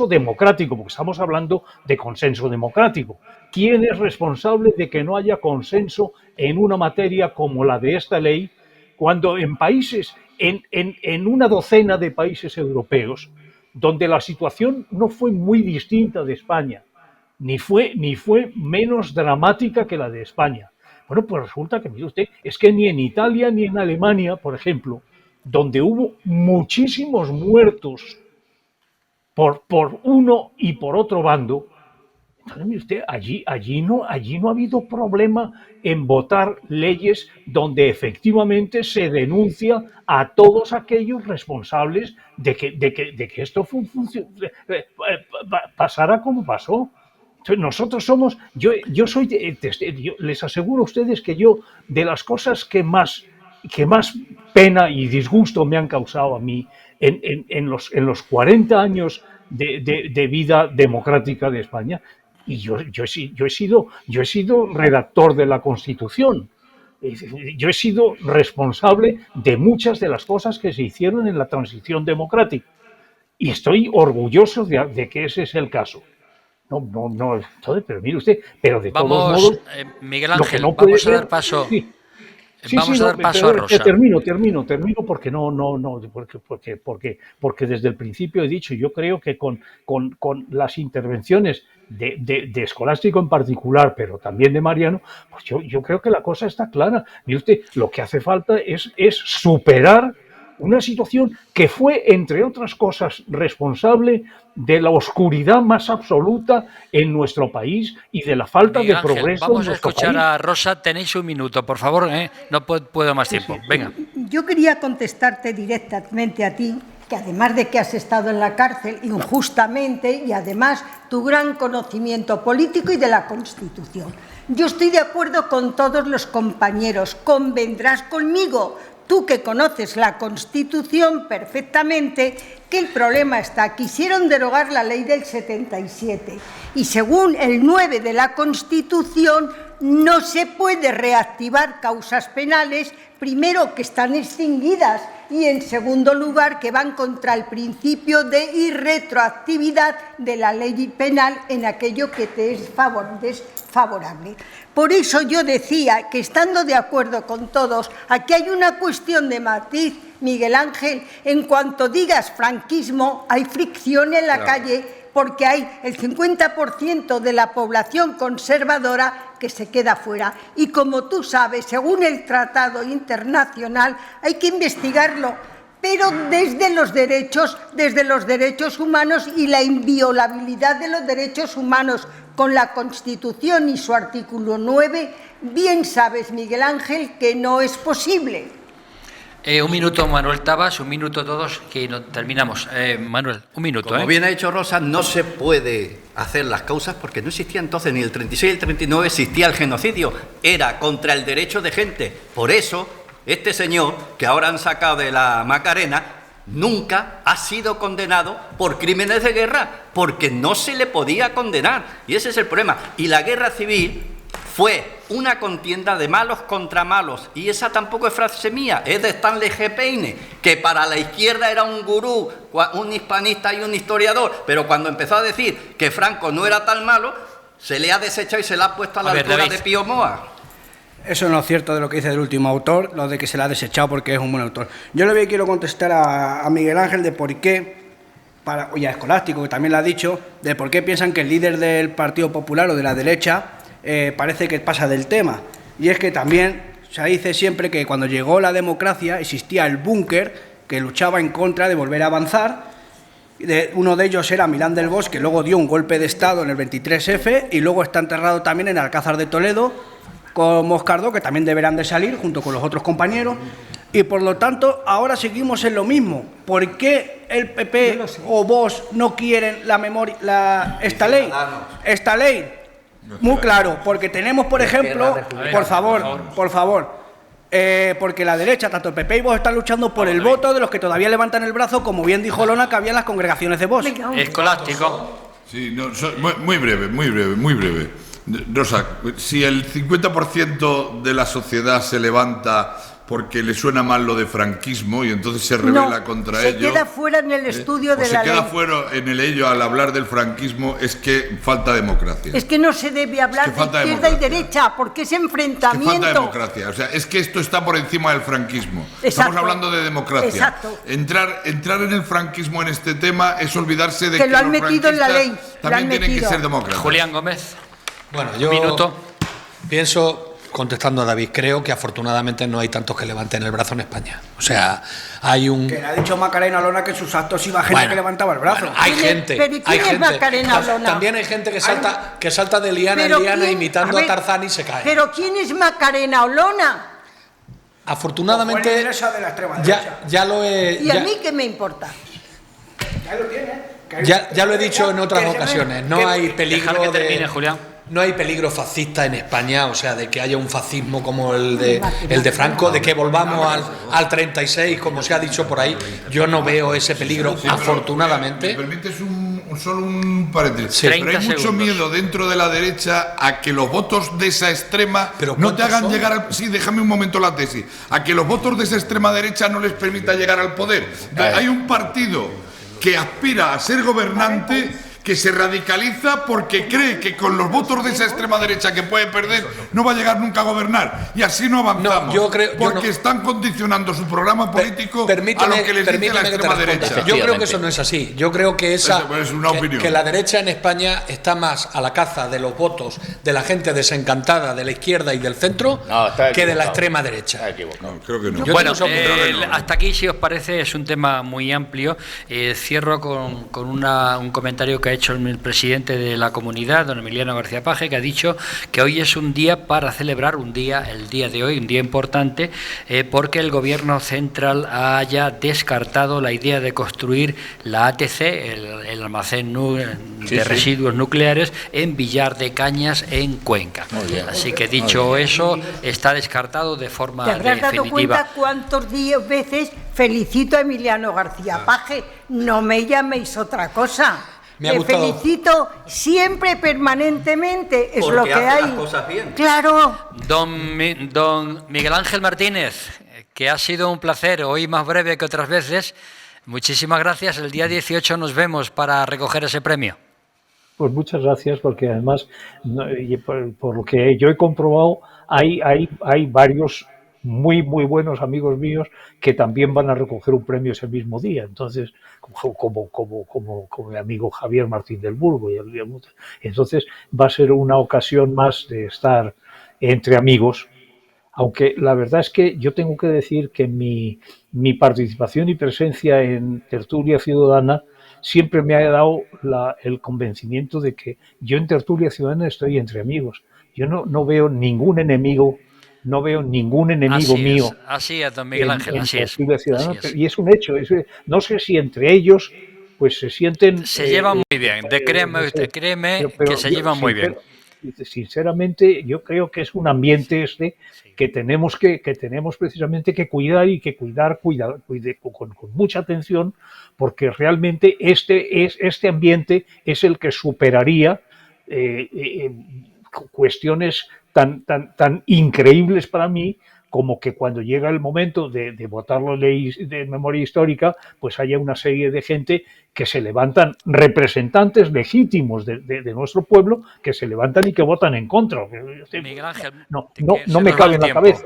democrático? Porque estamos hablando de consenso democrático. ¿Quién es responsable de que no haya consenso en una materia como la de esta ley, cuando en países, en una docena de países europeos, donde la situación no fue muy distinta de España, ni fue menos dramática que la de España? Bueno, pues resulta que, mire usted, es que ni en Italia ni en Alemania, por ejemplo, donde hubo muchísimos muertos por uno y por otro bando, entonces, mire usted, allí no ha habido problema en votar leyes donde efectivamente se denuncia a todos aquellos responsables de que esto pasara como pasó. Entonces, nosotros somos, yo les aseguro a ustedes que yo, de las cosas que más pena y disgusto me han causado a mí en los 40 años de vida democrática de España, y yo he sido redactor de la Constitución. Yo he sido responsable de muchas de las cosas que se hicieron en la transición democrática. Y estoy orgulloso de que ese es el caso. No, entonces, pero mire usted, pero de todos modos... Miguel Ángel, vamos a dar paso... Sí. Vamos a dar paso a Rosa. Termino porque porque desde el principio he dicho, yo creo que con las intervenciones de Escolástico en particular, pero también de Mariano, pues yo creo que la cosa está clara. Mire usted, lo que hace falta es superar una situación que fue, entre otras cosas, responsable de la oscuridad más absoluta en nuestro país y de la falta Miguel de progreso Ángel, vamos en nuestro a escuchar país. a Rosa. Tenéis un minuto, por favor, no puedo más tiempo. Venga. Yo quería contestarte directamente a ti que además de que has estado en la cárcel injustamente y además tu gran conocimiento político y de la Constitución. Yo estoy de acuerdo con todos los compañeros, convendrás conmigo, tú que conoces la Constitución perfectamente, que el problema está. Quisieron derogar la ley del 77 y según el 9 de la Constitución no se puede reactivar causas penales, primero que están extinguidas y en segundo lugar que van contra el principio de irretroactividad de la ley penal en aquello que te es favorable. Por eso yo decía que estando de acuerdo con todos, aquí hay una cuestión de matiz, Miguel Ángel, en cuanto digas franquismo hay fricción en la calle porque hay el 50% de la población conservadora que se queda fuera. Y como tú sabes, según el Tratado Internacional, hay que investigarlo, pero desde los derechos humanos y la inviolabilidad de los derechos humanos con la Constitución y su artículo 9, bien sabes, Miguel Ángel, que no es posible. Un minuto, Manuel Tabas, un minuto todos, que no, terminamos. Manuel, un minuto. Como bien ha dicho Rosa, no se puede hacer las causas porque no existía entonces ni el 36 y el 39, existía el genocidio. Era contra el derecho de gente. Por eso, este señor, que ahora han sacado de la Macarena, nunca ha sido condenado por crímenes de guerra, porque no se le podía condenar. Y ese es el problema. Y la guerra civil fue una contienda de malos contra malos, y esa tampoco es frase mía, es de Stanley G. Paine, que para la izquierda era un gurú, un hispanista y un historiador, pero cuando empezó a decir que Franco no era tan malo, se le ha desechado y se le ha puesto a la altura de Pío Moa. Eso no es cierto de lo que dice del último autor, lo de que se le ha desechado porque es un buen autor. Yo le quiero contestar a Miguel Ángel de por qué, y a Escolástico, que también lo ha dicho, de por qué piensan que el líder del Partido Popular o de la derecha parece que pasa del tema. Y es que también se dice siempre que cuando llegó la democracia existía el búnker que luchaba en contra de volver a avanzar. Uno de ellos era Milán del Bosch, que luego dio un golpe de Estado en el 23F y luego está enterrado también en Alcázar de Toledo con Moscardó, que también deberán de salir junto con los otros compañeros. Y por lo tanto ahora seguimos en lo mismo. ¿Por qué el PP o Vox no quieren esta ley? Esta ley. Muy claro, porque tenemos, por ejemplo, por favor, porque la derecha, tanto el PP y Vox, están luchando por el voto de los que todavía levantan el brazo, como bien dijo Lona, que había en las congregaciones de Vox. Escolástico. Sí, no, muy breve. Rosa, si el 50% de la sociedad se levanta porque le suena mal lo de franquismo y entonces se rebela contra ello. Se queda fuera en el estudio de la ley. Se queda fuera en el ello al hablar del franquismo, es que falta democracia. Es que no se debe hablar de izquierda y derecha, porque ese enfrentamiento... Es que falta democracia, o sea, es que esto está por encima del franquismo. Exacto. Estamos hablando de democracia. Exacto. Entrar en el franquismo en este tema es olvidarse de que lo han metido en la ley. También tienen que ser demócratas. Julián Gómez. Bueno, yo pienso... Contestando a David, creo que afortunadamente no hay tantos que levanten el brazo en España. O sea, hay un... Que le ha dicho Macarena Olona que en sus actos iba gente que levantaba el brazo. Hay gente. ¿Pero quién es Macarena Olona? También hay gente que salta de liana en liana imitando a Tarzán y se cae. ¿Pero quién es Macarena Olona? Afortunadamente, ya lo he... ¿Y a mí qué me importa? Ya lo tiene. Ya lo he dicho en otras ocasiones. No hay peligro que termine, Julián. No hay peligro fascista en España, o sea, de que haya un fascismo como el de Franco, de que volvamos al 36, como se ha dicho por ahí. Yo no veo ese peligro, afortunadamente. ¿Me permites solo un paréntesis? Sí. Pero hay mucho miedo dentro de la derecha a que los votos de esa extrema no te hagan llegar al... Sí, déjame un momento la tesis. A que los votos de esa extrema derecha no les permita llegar al poder. Hay un partido que aspira a ser gobernante que se radicaliza porque cree que con los votos de esa extrema derecha que puede perder no va a llegar nunca a gobernar, y así no avanzamos, porque están condicionando su programa político a lo que les dice la extrema derecha. Yo creo que eso no es así. Yo creo que que la derecha en España está más a la caza de los votos de la gente desencantada de la izquierda y del centro que de la extrema derecha. No, creo que no. Bueno, hasta aquí, si os parece, es un tema muy amplio. Cierro con un comentario que ha hecho el presidente de la comunidad, don Emiliano García Paje, que ha dicho que hoy es un día para celebrar el día de hoy, un día importante, porque el Gobierno central haya descartado la idea de construir la ATC, el almacén de residuos nucleares, en Villar de Cañas, en Cuenca. Así que dicho eso, está descartado de forma definitiva. ¿Te habrás dado cuenta cuántos veces felicito a Emiliano García Paje? No me llaméis otra cosa. Te felicito siempre, permanentemente. Es lo que hay. Las cosas bien. Claro. Don Miguel Ángel Martínez, que ha sido un placer, hoy más breve que otras veces. Muchísimas gracias. El día 18 nos vemos para recoger ese premio. Pues muchas gracias, porque además, por lo que yo he comprobado, hay varios muy buenos amigos míos que también van a recoger un premio ese mismo día. Entonces, como mi amigo Javier Martín del Burgo. Entonces, va a ser una ocasión más de estar entre amigos. Aunque la verdad es que yo tengo que decir que mi participación y presencia en Tertulia Ciudadana siempre me ha dado el convencimiento de que yo en Tertulia Ciudadana estoy entre amigos. Yo no veo ningún enemigo. No veo ningún enemigo mío. Así es, don Miguel Ángel, así es. Y es un hecho. No sé si entre ellos pues se sienten... Se llevan muy bien. Créeme que se llevan muy bien. Sinceramente, yo creo que es un ambiente que tenemos precisamente que cuidar y que cuidar con mucha atención, porque realmente este ambiente es el que superaría cuestiones tan increíbles para mí, como que cuando llega el momento de votar la ley de memoria histórica, pues haya una serie de gente que se levantan, representantes legítimos de nuestro pueblo, que se levantan y que votan en contra. Miguel Ángel, no me cabe en la cabeza.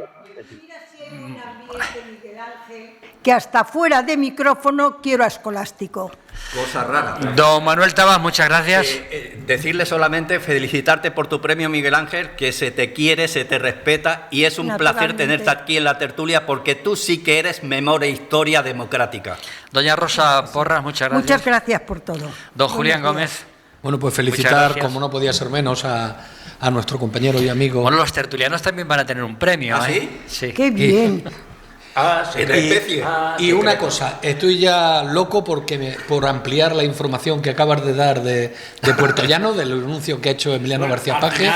Que hasta fuera de micrófono quiero a Escolástico. Cosa rara. Don Manuel Tabas, muchas gracias. Decirle solamente, felicitarte por tu premio, Miguel Ángel, que se te quiere, se te respeta y es un placer tenerte aquí en la tertulia, porque tú sí que eres memoria e historia democrática. Doña Rosa Porras, muchas gracias. Muchas gracias por todo. Don Julián Gómez. Bueno, pues felicitar, como no podía ser menos, a nuestro compañero y amigo. Bueno, los tertulianos también van a tener un premio. ¿Ah, sí? Sí. ¡Qué bien! Y una cosa, estoy ya loco por ampliar la información que acabas de dar de Puerto Llano, del anuncio que ha hecho Emiliano García Paje,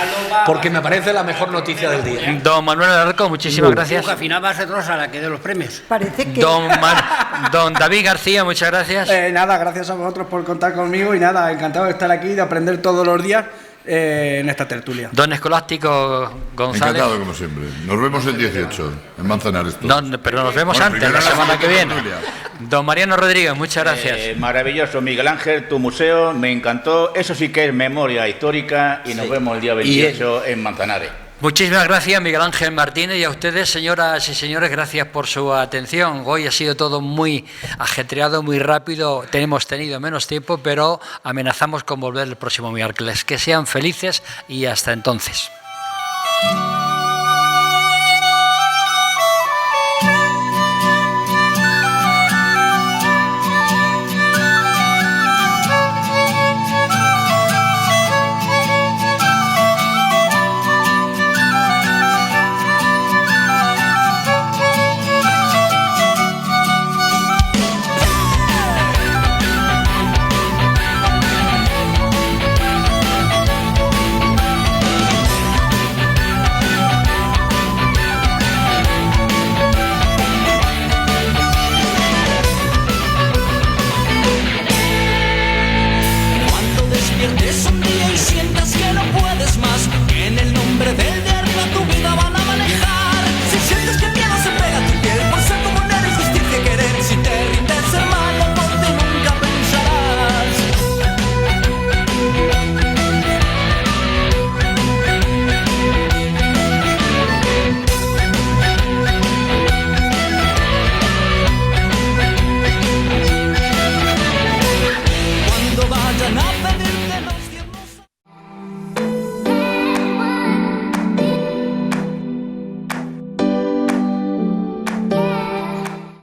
porque me parece la mejor noticia del día. Don Manuel Alarco, muchísimas gracias. Al final va a ser Rosa la que dé los premios. Parece que... Don David García, muchas gracias. Nada, gracias a vosotros por contar conmigo y nada, encantado de estar aquí, de aprender todos los días en esta tertulia. Don Escolástico González. Encantado, como siempre. Nos vemos el 18, en Manzanares. Pero nos vemos antes, la semana que viene. Don Mariano Rodríguez, muchas gracias. Maravilloso, Miguel Ángel, tu museo, me encantó. Eso sí que es memoria histórica y nos vemos el día 28 en Manzanares. Muchísimas gracias, Miguel Ángel Martínez, y a ustedes, señoras y señores, gracias por su atención. Hoy ha sido todo muy ajetreado, muy rápido, hemos tenido menos tiempo, pero amenazamos con volver el próximo miércoles. Que sean felices y hasta entonces.